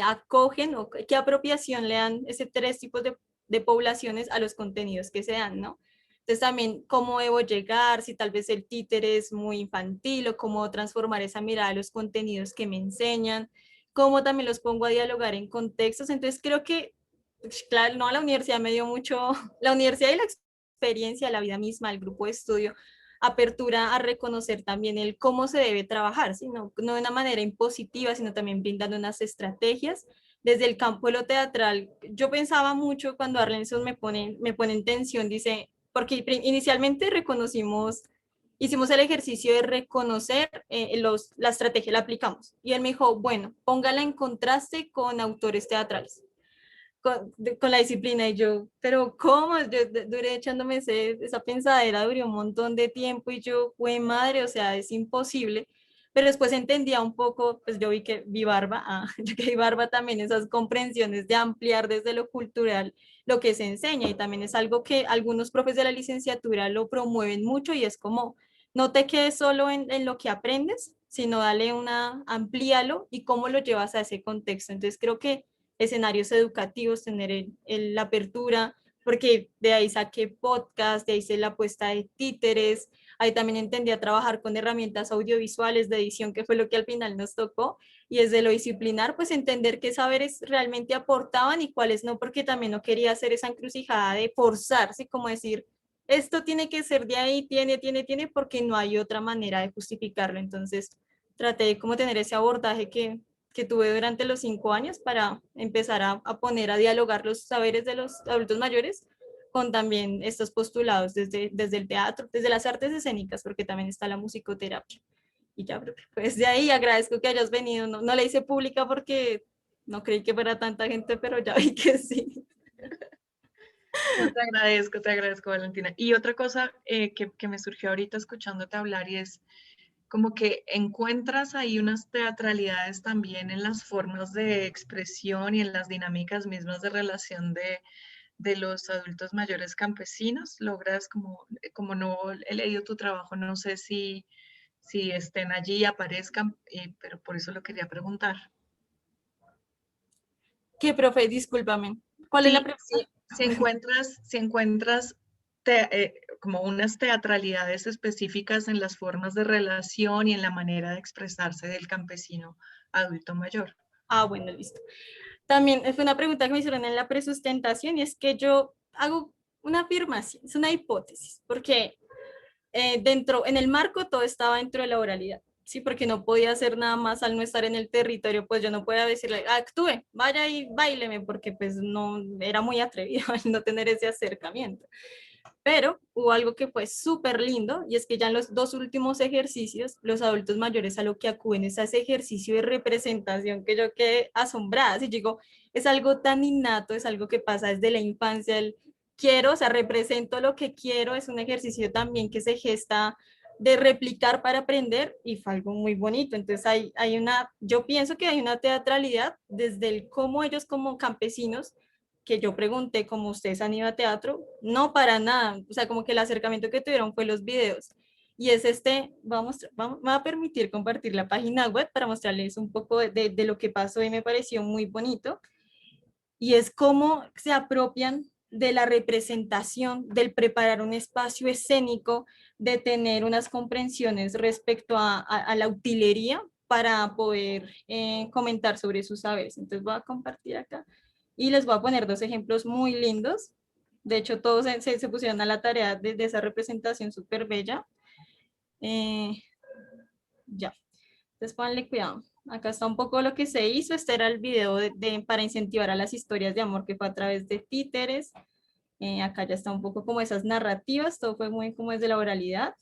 acogen o qué apropiación le dan ese tres tipos de poblaciones a los contenidos que se dan, ¿no? Entonces también cómo debo llegar, si tal vez el títere es muy infantil o cómo transformar esa mirada a los contenidos que me enseñan, cómo también los pongo a dialogar en contextos. Entonces creo que, pues, claro, no, la universidad me dio mucho, la universidad y la experiencia, la vida misma, el grupo de estudio, apertura a reconocer también el cómo se debe trabajar, ¿sí? No de una manera impositiva, sino también brindando unas estrategias. Desde el campo de lo teatral, yo pensaba mucho cuando Arlenson me pone en tensión, dice, porque inicialmente hicimos el ejercicio de reconocer la estrategia, la aplicamos. Y él me dijo, bueno, póngala en contraste con autores teatrales, con la disciplina. Y yo, pero ¿cómo? Yo duré echándome esa pensadera, duró un montón de tiempo y yo, fue madre, o sea, es imposible. Pero después entendía un poco, pues yo vi Barba, yo que vi Barba también esas comprensiones de ampliar desde lo cultural lo que se enseña, y también es algo que algunos profes de la licenciatura lo promueven mucho, y es como, no te quedes solo en lo que aprendes, sino dale amplíalo y cómo lo llevas a ese contexto. Entonces creo que escenarios educativos, tener la apertura, porque de ahí saqué podcast, de ahí hice la puesta de títeres, ahí también entendí a trabajar con herramientas audiovisuales de edición, que fue lo que al final nos tocó, y desde lo disciplinar, pues entender qué saberes realmente aportaban y cuáles no, porque también no quería hacer esa encrucijada de forzarse, como decir, esto tiene que ser de ahí, tiene, porque no hay otra manera de justificarlo. Entonces, traté de como tener ese abordaje que tuve durante los 5 años para empezar a poner a dialogar los saberes de los adultos mayores con también estos postulados desde el teatro, desde las artes escénicas, porque también está la musicoterapia. Y ya, pues de ahí agradezco que hayas venido. No la hice pública porque no creí que fuera tanta gente, pero ya vi que sí. Te agradezco, Valentina. Y otra cosa que me surgió ahorita escuchándote hablar, y es como que encuentras ahí unas teatralidades también en las formas de expresión y en las dinámicas mismas de relación de los adultos mayores campesinos. Logras, como no he leído tu trabajo, no sé si estén allí, aparezcan, pero por eso lo quería preguntar. ¿Qué, profe? Discúlpame. ¿Cuál es la pregunta? Si encuentras como unas teatralidades específicas en las formas de relación y en la manera de expresarse del campesino adulto mayor. Bueno, listo. También fue una pregunta que me hicieron en la presustentación, y es que yo hago una afirmación, es una hipótesis, porque en el marco todo estaba dentro de la oralidad, ¿sí? Porque no podía hacer nada más al no estar en el territorio, pues yo no podía decirle, actúe, vaya y báileme, porque pues no, era muy atrevido al no tener ese acercamiento. Pero hubo algo que fue súper lindo, y es que ya en los 2 últimos ejercicios, los adultos mayores a lo que acuden es a ese ejercicio de representación, que yo quedé asombrada. Y digo, es algo tan innato, es algo que pasa desde la infancia, el quiero, o sea, represento lo que quiero, es un ejercicio también que se gesta de replicar para aprender, y fue algo muy bonito. Entonces yo pienso que hay una teatralidad desde el cómo ellos como campesinos, que yo pregunté cómo ustedes han ido a teatro, no para nada, o sea, como que el acercamiento que tuvieron fue los videos. Y es me va a permitir compartir la página web para mostrarles un poco de lo que pasó, y me pareció muy bonito. Y es cómo se apropian de la representación, del preparar un espacio escénico, de tener unas comprensiones respecto a la utilería para poder comentar sobre sus saberes. Entonces voy a compartir acá y les voy a poner 2 ejemplos muy lindos. De hecho, todos se pusieron a la tarea de esa representación súper bella. Ya, entonces ponle cuidado. Acá está un poco lo que se hizo. Este era el video para incentivar a las historias de amor, que fue a través de títeres. Acá ya está un poco como esas narrativas, todo fue muy como desde la oralidad.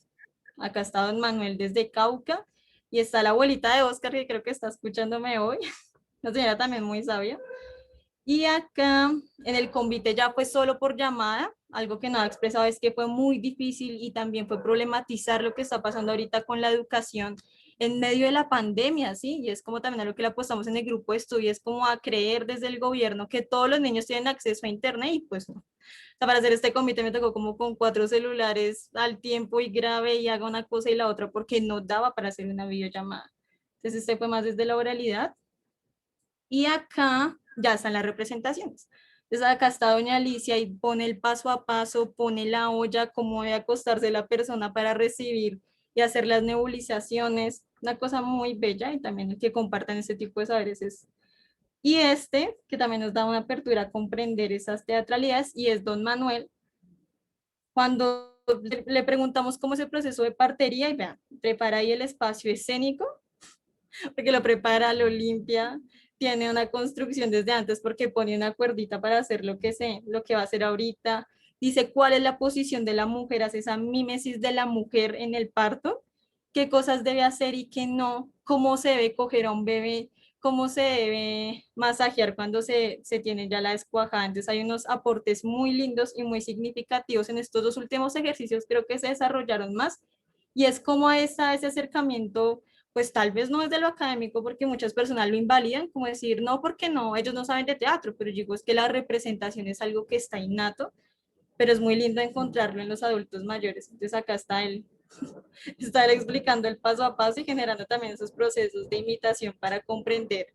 Acá está don Manuel desde Cauca. y está la abuelita de Oscar, que creo que está escuchándome hoy, una señora también muy sabia. Y acá en el convite ya fue solo por llamada, algo que no ha expresado es que fue muy difícil y también fue problematizar lo que está pasando ahorita con la educación en medio de la pandemia, ¿sí? Y es como también a lo que le apostamos en el grupo de estudio, es como a creer desde el gobierno que todos los niños tienen acceso a internet y pues no. O sea, para hacer este comité me tocó como con 4 celulares al tiempo y grave y haga una cosa y la otra porque no daba para hacer una videollamada. Entonces este fue más desde la oralidad. Y acá ya están las representaciones. Entonces acá está doña Alicia y pone el paso a paso, pone la olla, cómo debe acostarse la persona para recibir y hacer las nebulizaciones, una cosa muy bella y también que compartan ese tipo de saberes es. Y este, que también nos da una apertura a comprender esas teatralidades, y es don Manuel. Cuando le preguntamos cómo es el proceso de partería, y vean, prepara ahí el espacio escénico, porque lo prepara, lo limpia, tiene una construcción desde antes porque pone una cuerdita para hacer lo que va a hacer ahorita, dice cuál es la posición de la mujer, hace esa mímesis de la mujer en el parto, qué cosas debe hacer y qué no, cómo se debe coger a un bebé, cómo se debe masajear cuando se tiene ya la descuajada. Entonces hay unos aportes muy lindos y muy significativos en estos 2 últimos ejercicios, creo que se desarrollaron más, y es como ese acercamiento, pues tal vez no es de lo académico porque muchas personas lo invalidan, como decir, no, porque no, ellos no saben de teatro, pero digo, es que la representación es algo que está innato, pero es muy lindo encontrarlo en los adultos mayores. Entonces acá está él, está él explicando el paso a paso y generando también esos procesos de imitación para comprender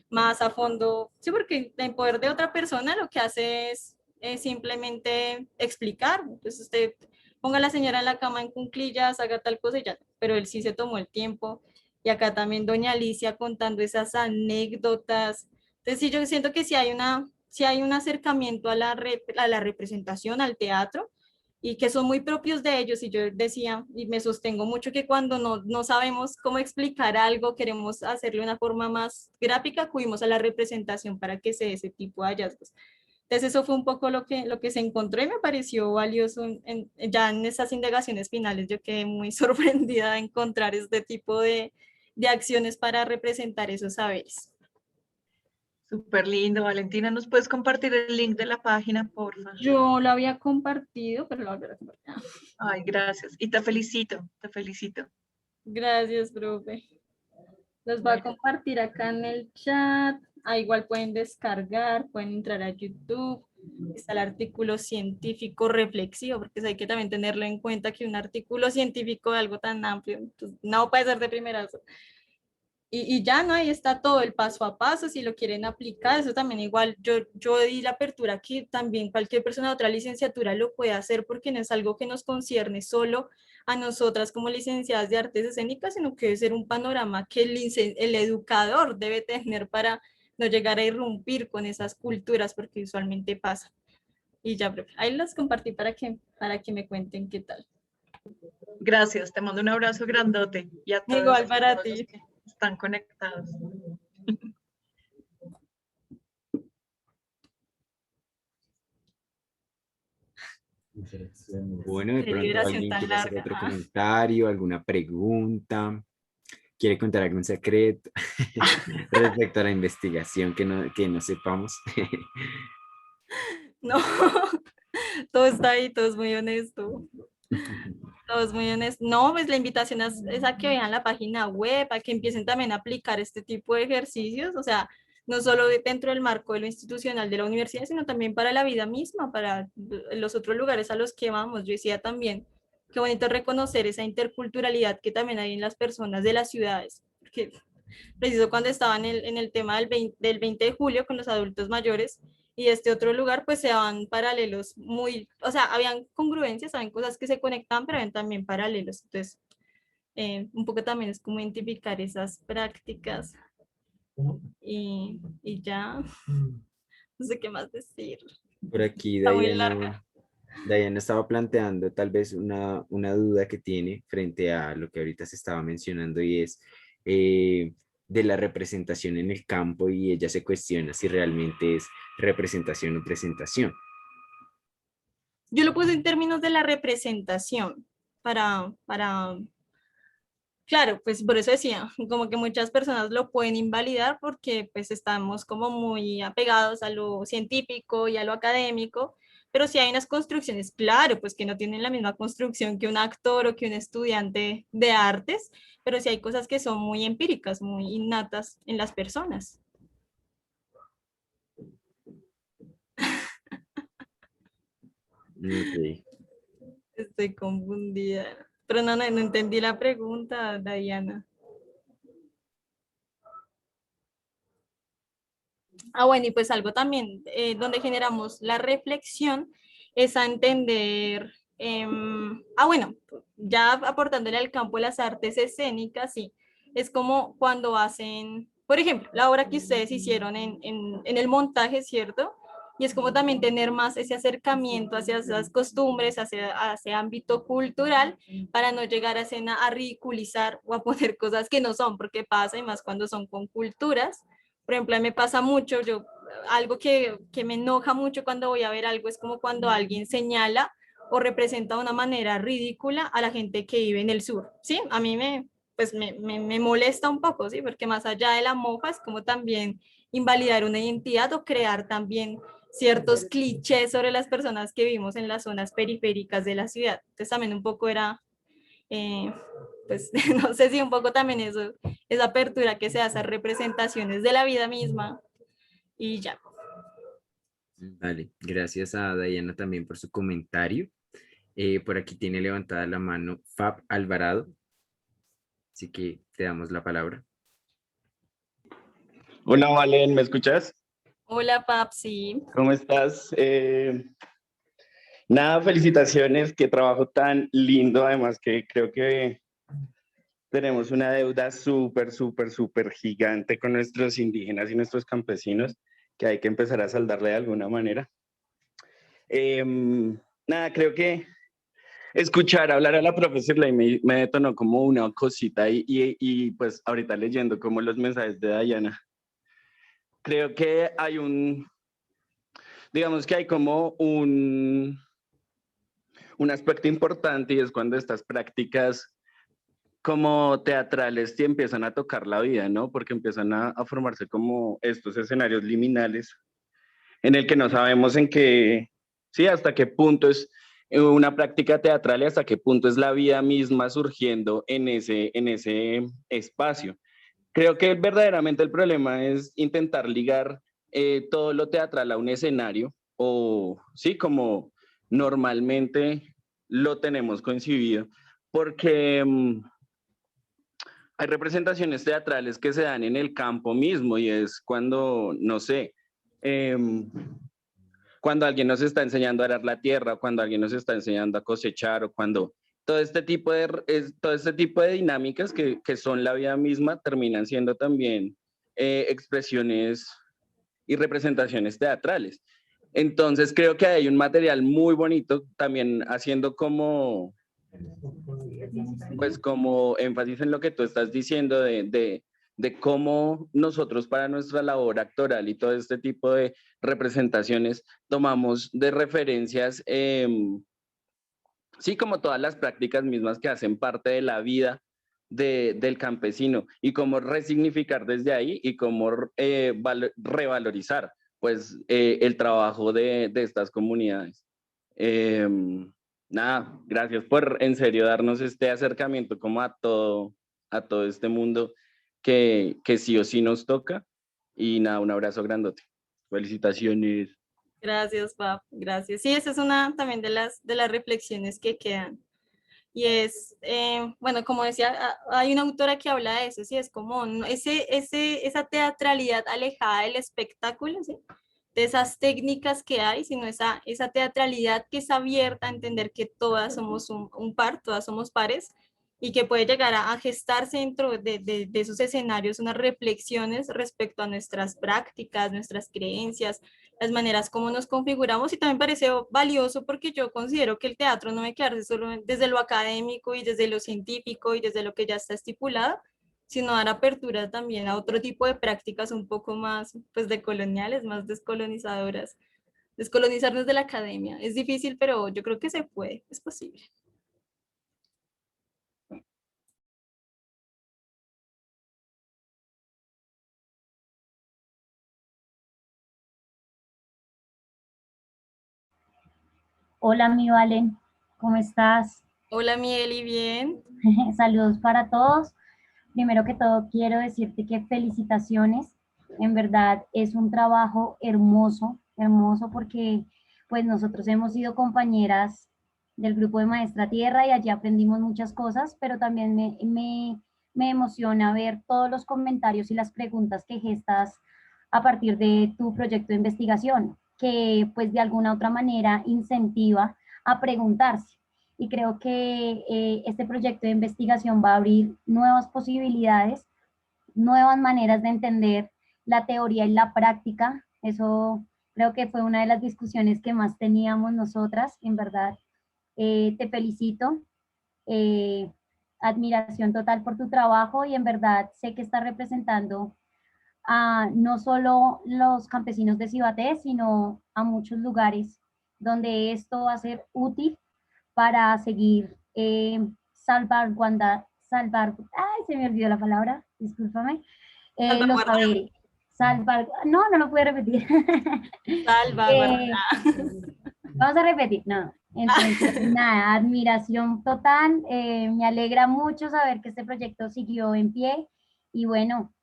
más a fondo, sí, porque el poder de otra persona lo que hace es simplemente explicar. Entonces usted ponga a la señora en la cama en cuclillas, haga tal cosa y ya, pero él sí se tomó el tiempo. Y acá también doña Alicia contando esas anécdotas. Entonces sí, yo siento que sí hay un acercamiento a la representación, al teatro, y que son muy propios de ellos. Y yo decía, y me sostengo mucho, que cuando no sabemos cómo explicar algo, queremos hacerlo de una forma más gráfica, acudimos a la representación para que se dé ese tipo de hallazgos. Entonces eso fue un poco lo que se encontró y me pareció valioso ya en esas indagaciones finales. Yo quedé muy sorprendida de encontrar este tipo de acciones para representar esos saberes. Súper lindo, Valentina. ¿Nos puedes compartir el link de la página, porfa? Yo lo había compartido, pero lo volveré a compartir. Ay, gracias. Y te felicito, te felicito. Gracias, profe. Los voy a compartir acá en el chat. Igual pueden descargar, pueden entrar a YouTube. Está el artículo científico reflexivo, porque hay que también tenerlo en cuenta que un artículo científico de algo tan amplio, pues, no puede ser de primerazo. Y ya no, ahí está todo el paso a paso, si lo quieren aplicar, eso también igual, yo di la apertura que también cualquier persona de otra licenciatura lo puede hacer, porque no es algo que nos concierne solo a nosotras como licenciadas de artes escénicas, sino que debe ser un panorama que el educador debe tener para no llegar a irrumpir con esas culturas, porque usualmente pasa. Y ya, ahí las compartí para que me cuenten qué tal. Gracias, te mando un abrazo grandote. Y a todos, igual para ti. Están conectados. Bueno, de pronto alguien quiere hacer otro comentario, alguna pregunta, quiere contar algún secreto respecto a la investigación que no sepamos. No, todo está ahí, todo es muy honesto. Todo es muy honesto. No, pues la invitación es a que vean la página web, a que empiecen también a aplicar este tipo de ejercicios, o sea, no solo dentro del marco de lo institucional de la universidad, sino también para la vida misma, para los otros lugares a los que vamos. Yo decía también, qué bonito reconocer esa interculturalidad que también hay en las personas de las ciudades, porque preciso cuando estaba en el tema del 20 de julio con los adultos mayores, y este otro lugar, pues se daban paralelos muy, o sea, habían congruencias, habían cosas que se conectaban, pero habían también paralelos. Entonces, un poco también es como identificar esas prácticas y ya, no sé qué más decir. Por aquí Está muy larga. Diana estaba planteando tal vez una duda que tiene frente a lo que ahorita se estaba mencionando, y es de la representación en el campo, y ella se cuestiona si realmente es representación o presentación. Yo lo puse en términos de la representación para claro, pues por eso decía, como que muchas personas lo pueden invalidar porque pues estamos como muy apegados a lo científico y a lo académico, pero si hay unas construcciones, claro, pues que no tienen la misma construcción que un actor o que un estudiante de artes, pero sí hay cosas que son muy empíricas, muy innatas en las personas. Ok. Estoy confundida, pero no entendí la pregunta, Diana. Ah, bueno, y pues algo también donde generamos la reflexión es a entender, bueno, ya aportándole al campo de las artes escénicas, sí, es como cuando hacen, por ejemplo, la obra que ustedes hicieron en el montaje, ¿cierto? Y es como también tener más ese acercamiento hacia esas costumbres, hacia ese ámbito cultural, para no llegar a escena a ridiculizar o a poner cosas que no son, porque pasa, y más cuando son con culturas. Por ejemplo, a mí me pasa mucho, algo que me enoja mucho cuando voy a ver algo es como cuando alguien señala o representa de una manera ridícula a la gente que vive en el sur, ¿sí? A mí me molesta un poco, ¿sí? Porque más allá de la mofa es como también invalidar una identidad o crear también ciertos clichés sobre las personas que vivimos en las zonas periféricas de la ciudad. Entonces también un poco era eh, pues no sé si un poco también eso, esa apertura que se hace a representaciones de la vida misma y ya. Vale, gracias a Diana también por su comentario. Por aquí tiene levantada la mano Fab Alvarado, así que te damos la palabra. Hola, Valen, ¿me escuchas? Hola, Papsi. ¿Cómo estás? Nada, felicitaciones, qué trabajo tan lindo, además que creo que tenemos una deuda súper gigante con nuestros indígenas y nuestros campesinos que hay que empezar a saldarle de alguna manera. Nada, creo que escuchar hablar a la profesora me detonó como una cosita y pues ahorita leyendo como los mensajes de Diana, creo que hay digamos que hay como un aspecto importante y es cuando estas prácticas como teatrales te empiezan a tocar la vida, ¿no? Porque empiezan a formarse como estos escenarios liminales en el que no sabemos en qué, sí, hasta qué punto es una práctica teatral y hasta qué punto es la vida misma surgiendo en ese espacio. Creo que verdaderamente el problema es intentar ligar todo lo teatral a un escenario o, sí, como normalmente lo tenemos concibido, porque hay representaciones teatrales que se dan en el campo mismo y es cuando, no sé, cuando alguien nos está enseñando a arar la tierra, cuando alguien nos está enseñando a cosechar o cuando todo este tipo de dinámicas que son la vida misma terminan siendo también expresiones y representaciones teatrales. Entonces creo que hay un material muy bonito también haciendo como énfasis en lo que tú estás diciendo de cómo nosotros para nuestra labor actoral y todo este tipo de representaciones tomamos de referencias, sí, como todas las prácticas mismas que hacen parte de la vida del campesino y cómo resignificar desde ahí y cómo revalorizar pues el trabajo de estas comunidades. Nada, gracias por en serio darnos este acercamiento como a todo este mundo que sí o sí nos toca. Y nada, un abrazo grandote. Felicitaciones. Gracias, Pap, gracias. Sí, esa es una también de las reflexiones que quedan. Y es, bueno, como decía, hay una autora que habla de eso, sí, es como esa teatralidad alejada del espectáculo, ¿sí? De esas técnicas que hay, sino esa teatralidad que es abierta a entender que todas somos un par, todas somos pares, y que puede llegar a gestarse dentro de esos escenarios unas reflexiones respecto a nuestras prácticas, nuestras creencias, las maneras como nos configuramos, y también parece valioso porque yo considero que el teatro no debe quedarse solo desde lo académico y desde lo científico y desde lo que ya está estipulado, sino dar apertura también a otro tipo de prácticas un poco más pues decoloniales, más descolonizadoras. Descolonizarnos de la academia. Es difícil, pero yo creo que se puede, es posible. Hola, mi Valen, ¿cómo estás? Hola, Mieli, bien. Saludos para todos. Primero que todo, quiero decirte que felicitaciones. En verdad es un trabajo hermoso, hermoso porque pues nosotros hemos sido compañeras del grupo de Maestra Tierra y allí aprendimos muchas cosas, pero también me emociona ver todos los comentarios y las preguntas que gestas a partir de tu proyecto de investigación, que pues de alguna otra manera incentiva a preguntarse. Y creo que este proyecto de investigación va a abrir nuevas posibilidades, nuevas maneras de entender la teoría y la práctica. Eso creo que fue una de las discusiones que más teníamos nosotras, en verdad. Te felicito, eh, admiración total por tu trabajo y en verdad sé que estás representando a no solo los campesinos de Cibaté, sino a muchos lugares donde esto va a ser útil para seguir ay, se me olvidó la palabra, discúlpame, los Salvaguardar. saberes, no lo puedo repetir. Salvaguardar. Eh, Vamos a repetir, no. Entonces, nada, admiración total. Me alegra mucho saber que este proyecto siguió en pie y bueno,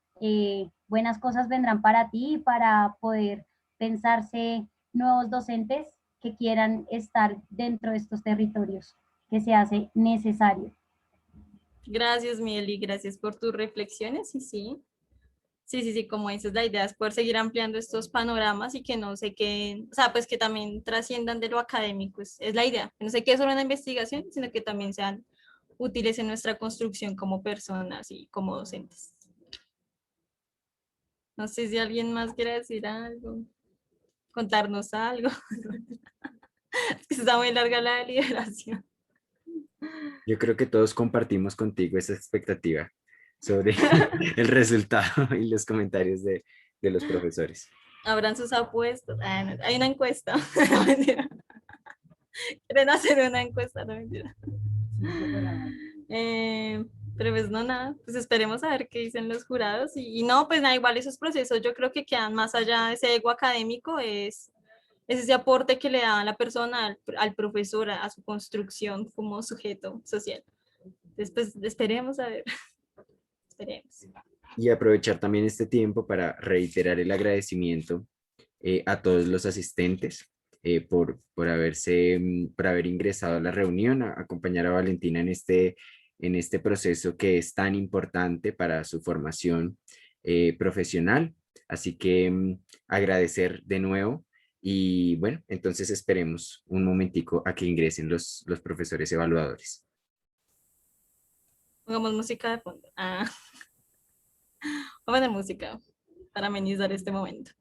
buenas cosas vendrán para ti para poder pensarse nuevos docentes que quieran estar dentro de estos territorios, que se hace necesario. Gracias, Mieli, gracias por tus reflexiones y sí. Sí, como dices, la idea es poder seguir ampliando estos panoramas y que no se queden, o sea, pues que también trasciendan de lo académico, es la idea, que no se quede solo en la investigación, sino que también sean útiles en nuestra construcción como personas y como docentes. No sé si alguien más quiere decir algo, contarnos algo. Es que está muy larga la deliberación. Yo creo que todos compartimos contigo esa expectativa sobre el resultado y los comentarios de los profesores. Abran sus apuestas. Ah, no, hay una encuesta. No, mentira. Quieren hacer una encuesta, no mentira. Eh, pero pues no, nada, pues esperemos a ver qué dicen los jurados y no, pues nada, igual esos procesos yo creo que quedan más allá de ese ego académico, es ese aporte que le da la persona al profesor, a su construcción como sujeto social. Entonces, pues esperemos a ver, esperemos. Y aprovechar también este tiempo para reiterar el agradecimiento a todos los asistentes por haber ingresado a la reunión, a acompañar a Valentina en este proceso que es tan importante para su formación profesional. Así que agradecer de nuevo y bueno, entonces esperemos un momentico a que ingresen los profesores evaluadores. Pongamos música de fondo. Vamos a poner música para amenizar este momento.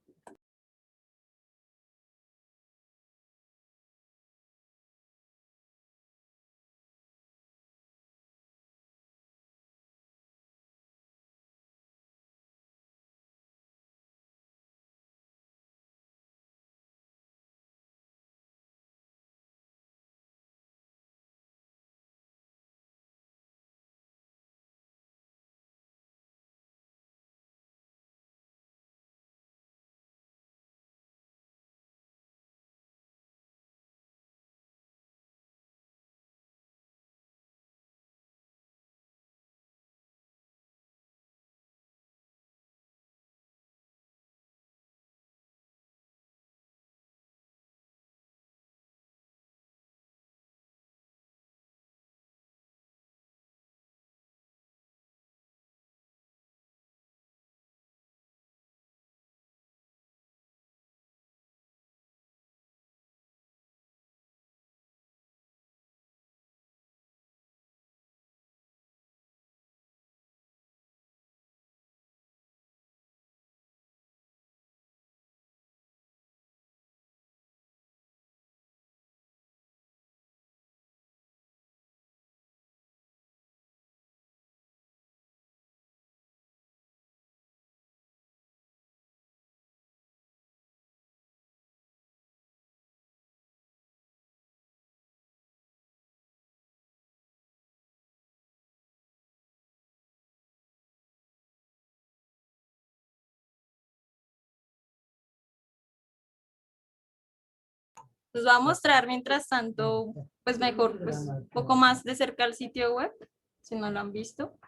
Les voy a mostrar mientras tanto, pues mejor, pues un poco más de cerca el sitio web, si no lo han visto.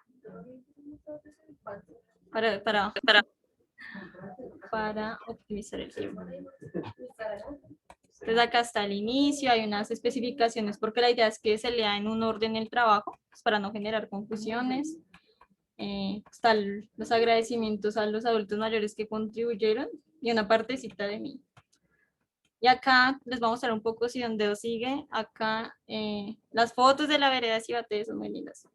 Para optimizar el tiempo. Entonces acá está el inicio, hay unas especificaciones porque la idea es que se lea en un orden el trabajo, pues para no generar confusiones. Están los agradecimientos a los adultos mayores que contribuyeron y una partecita de mí. Y acá les vamos a mostrar un poco si donde os sigue. Acá las fotos de la vereda de Cibaté son muy lindas.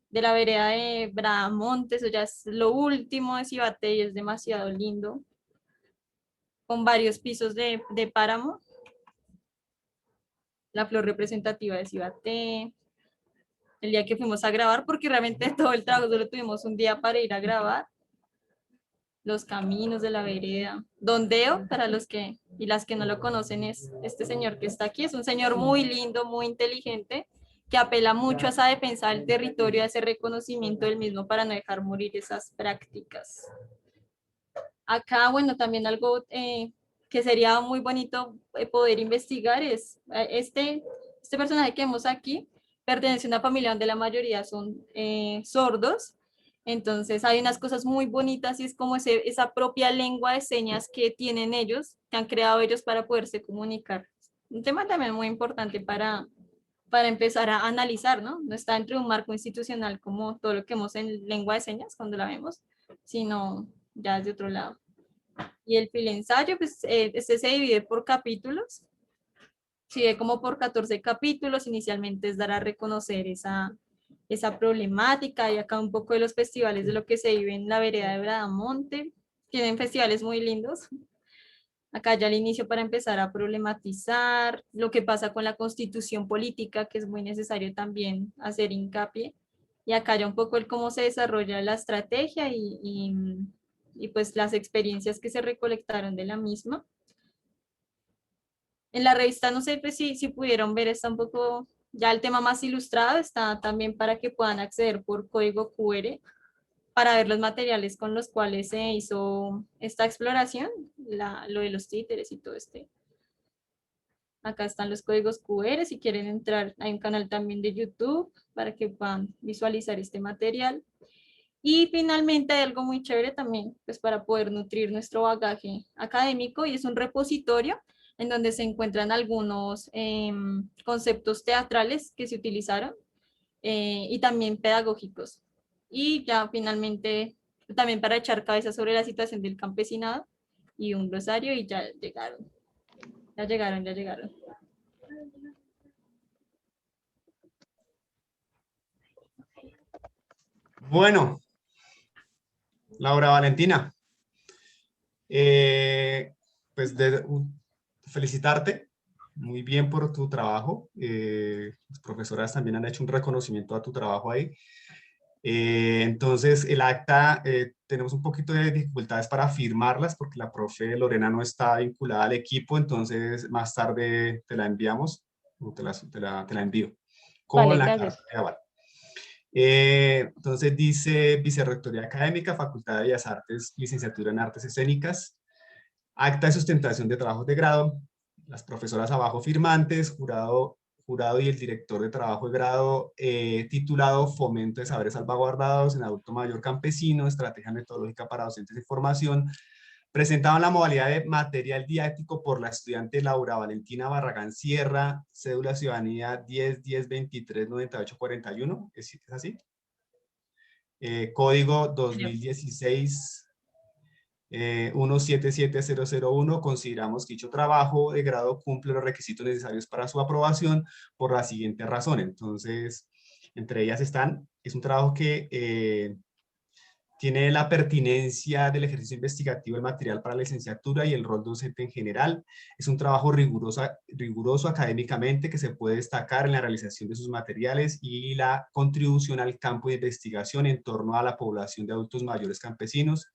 De la vereda de Bramontes, eso ya es lo último de Cibaté y es demasiado lindo. Con varios pisos de páramo. La flor representativa de Cibaté. El día que fuimos a grabar, porque realmente todo el trabajo solo tuvimos un día para ir a grabar. Los caminos de la vereda. Don Deo, para los que y las que no lo conocen, es este señor que está aquí. Es un señor muy lindo, muy inteligente, que apela mucho a esa defensa del territorio, a ese reconocimiento del mismo para no dejar morir esas prácticas. Acá, bueno, también algo que sería muy bonito poder investigar es este personaje que vemos aquí, pertenece a una familia donde la mayoría son sordos. Entonces hay unas cosas muy bonitas y es como esa propia lengua de señas que tienen ellos, que han creado ellos para poderse comunicar. Un tema también muy importante para empezar a analizar, ¿no? No está dentro de un marco institucional como todo lo que vemos en lengua de señas cuando la vemos, sino ya es de otro lado. Y el filensayo, pues este se divide por capítulos, se divide como por 14 capítulos, inicialmente es dar a reconocer esa problemática, y acá un poco de los festivales de lo que se vive en la vereda de Bramonte, tienen festivales muy lindos. Acá ya al inicio para empezar a problematizar lo que pasa con la constitución política, que es muy necesario también hacer hincapié, y acá ya un poco el cómo se desarrolla la estrategia y pues las experiencias que se recolectaron de la misma. En la revista, no sé pues, si pudieron ver, está un poco ya el tema más ilustrado, está también para que puedan acceder por código QR para ver los materiales con los cuales se hizo esta exploración, lo de los títeres y todo este. Acá están los códigos QR, si quieren entrar, hay un canal también de YouTube para que puedan visualizar este material. Y finalmente hay algo muy chévere también, pues para poder nutrir nuestro bagaje académico, y es un repositorio en donde se encuentran algunos conceptos teatrales que se utilizaron y también pedagógicos. Y ya finalmente también para echar cabeza sobre la situación del campesinado y un glosario, y ya llegaron. Ya llegaron. Bueno, Laura Valentina, pues felicitarte muy bien por tu trabajo. Las profesoras también han hecho un reconocimiento a tu trabajo ahí. Entonces, el acta, tenemos un poquito de dificultades para firmarlas porque la profe Lorena no está vinculada al equipo, entonces más tarde te la enviamos, o te la envío con Vale, la gracias. carta de aval. Entonces dice Vicerrectoría Académica, Facultad de Bellas Artes, Licenciatura en Artes Escénicas, acta de sustentación de trabajos de grado, las profesoras abajo firmantes, jurado y el director de trabajo de grado, titulado Fomento de Saberes Salvaguardados en Adulto Mayor Campesino, Estrategia Metodológica para Docentes de Formación, presentaban la modalidad de material didáctico por la estudiante Laura Valentina Barragán Sierra, cédula ciudadanía 10-10-23-98-41, ¿es así? Código 2016 177001, consideramos que dicho trabajo de grado cumple los requisitos necesarios para su aprobación por la siguiente razón. Entonces, entre ellas están, es un trabajo que tiene la pertinencia del ejercicio investigativo del material para la licenciatura y el rol docente en general. Es un trabajo riguroso académicamente que se puede destacar en la realización de sus materiales y la contribución al campo de investigación en torno a la población de adultos mayores campesinos.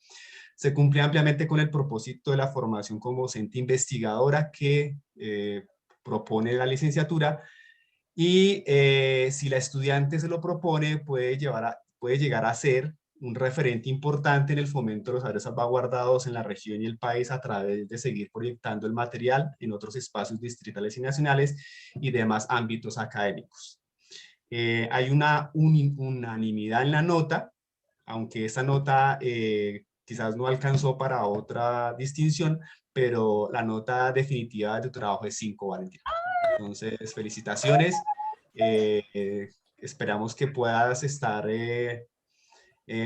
Se cumple ampliamente con el propósito de la formación como docente investigadora que propone la licenciatura, y si la estudiante se lo propone puede llegar a ser un referente importante en el fomento de los saberes salvaguardados en la región y el país a través de seguir proyectando el material en otros espacios distritales y nacionales y demás ámbitos académicos. Hay una unanimidad en la nota, aunque esta nota quizás no alcanzó para otra distinción, pero la nota definitiva de tu trabajo es 5, Valentina. Entonces, felicitaciones. Esperamos que puedas estar,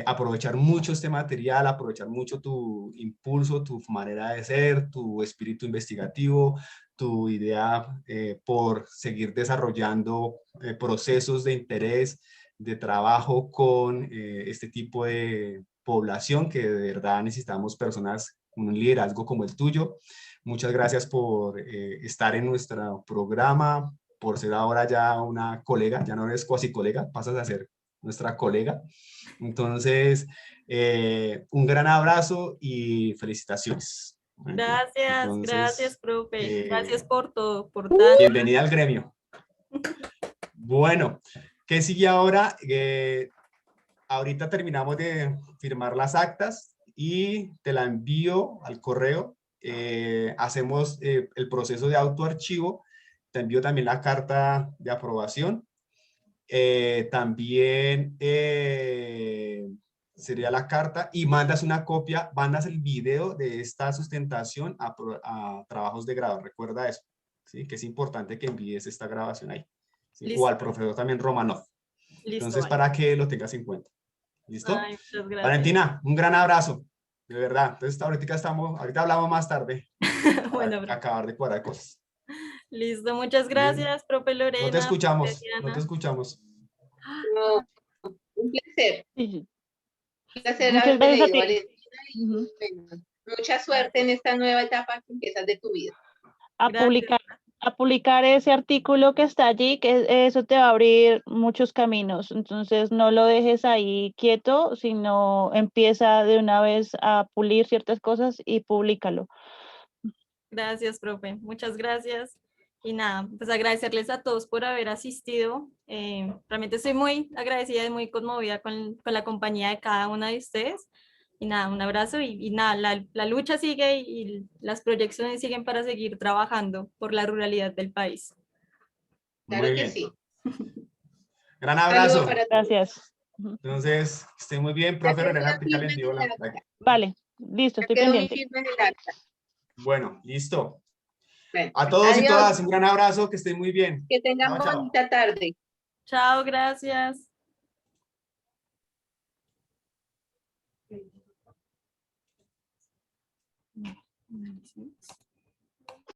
aprovechar mucho este material, aprovechar mucho tu impulso, tu manera de ser, tu espíritu investigativo, tu idea por seguir desarrollando procesos de interés, de trabajo con este tipo de población que de verdad necesitamos personas con un liderazgo como el tuyo. Muchas gracias por estar en nuestro programa, por ser ahora ya una colega, ya no eres cuasi colega, pasas a ser nuestra colega. Entonces, un gran abrazo y felicitaciones. Gracias, Entonces, gracias, profe. Gracias por todo, por tanto. Bienvenida al gremio. Bueno, ¿qué sigue ahora? Ahorita terminamos de firmar las actas y te la envío al correo. Hacemos el proceso de autoarchivo. Te envío también la carta de aprobación. También sería la carta y mandas una copia, mandas el video de esta sustentación a trabajos de grado. Recuerda eso, ¿sí? Que es importante que envíes esta grabación ahí. ¿Sí? O al profesor también Romanov. Listo, entonces, para que lo tengas en cuenta. ¿Listo? Ay, muchas gracias. Valentina, un gran abrazo. De verdad. Entonces, ahorita hablamos más tarde. Bueno, para acabar de cuadrar cosas. Listo, muchas gracias, profe Lorena. No te escuchamos, no te escuchamos. No, un placer. Sí. Un placer Muchas haberte gracias a leído, ti. Valentina, y bueno, mucha suerte en esta nueva etapa que empiezas de tu vida. A publicar ese artículo que está allí, que eso te va a abrir muchos caminos. Entonces no lo dejes ahí quieto, sino empieza de una vez a pulir ciertas cosas y públicalo. Gracias, profe. Muchas gracias. Y nada, pues agradecerles a todos por haber asistido. Realmente estoy muy agradecida y muy conmovida con la compañía de cada una de ustedes. Y nada, un abrazo y nada, la lucha sigue y las proyecciones siguen para seguir trabajando por la ruralidad del país. Claro Muy que bien. sí. Gran abrazo. Gracias. Entonces, que esté muy bien, profe Lorena. Ahorita le envío la... Vale, listo, estoy Quedó mi pendiente. firma en el acta. Bueno, listo. Bueno, A todos y adiós. todas, un gran abrazo, que estén muy bien. Que tengan Chao, chao. bonita tarde. Chao, gracias.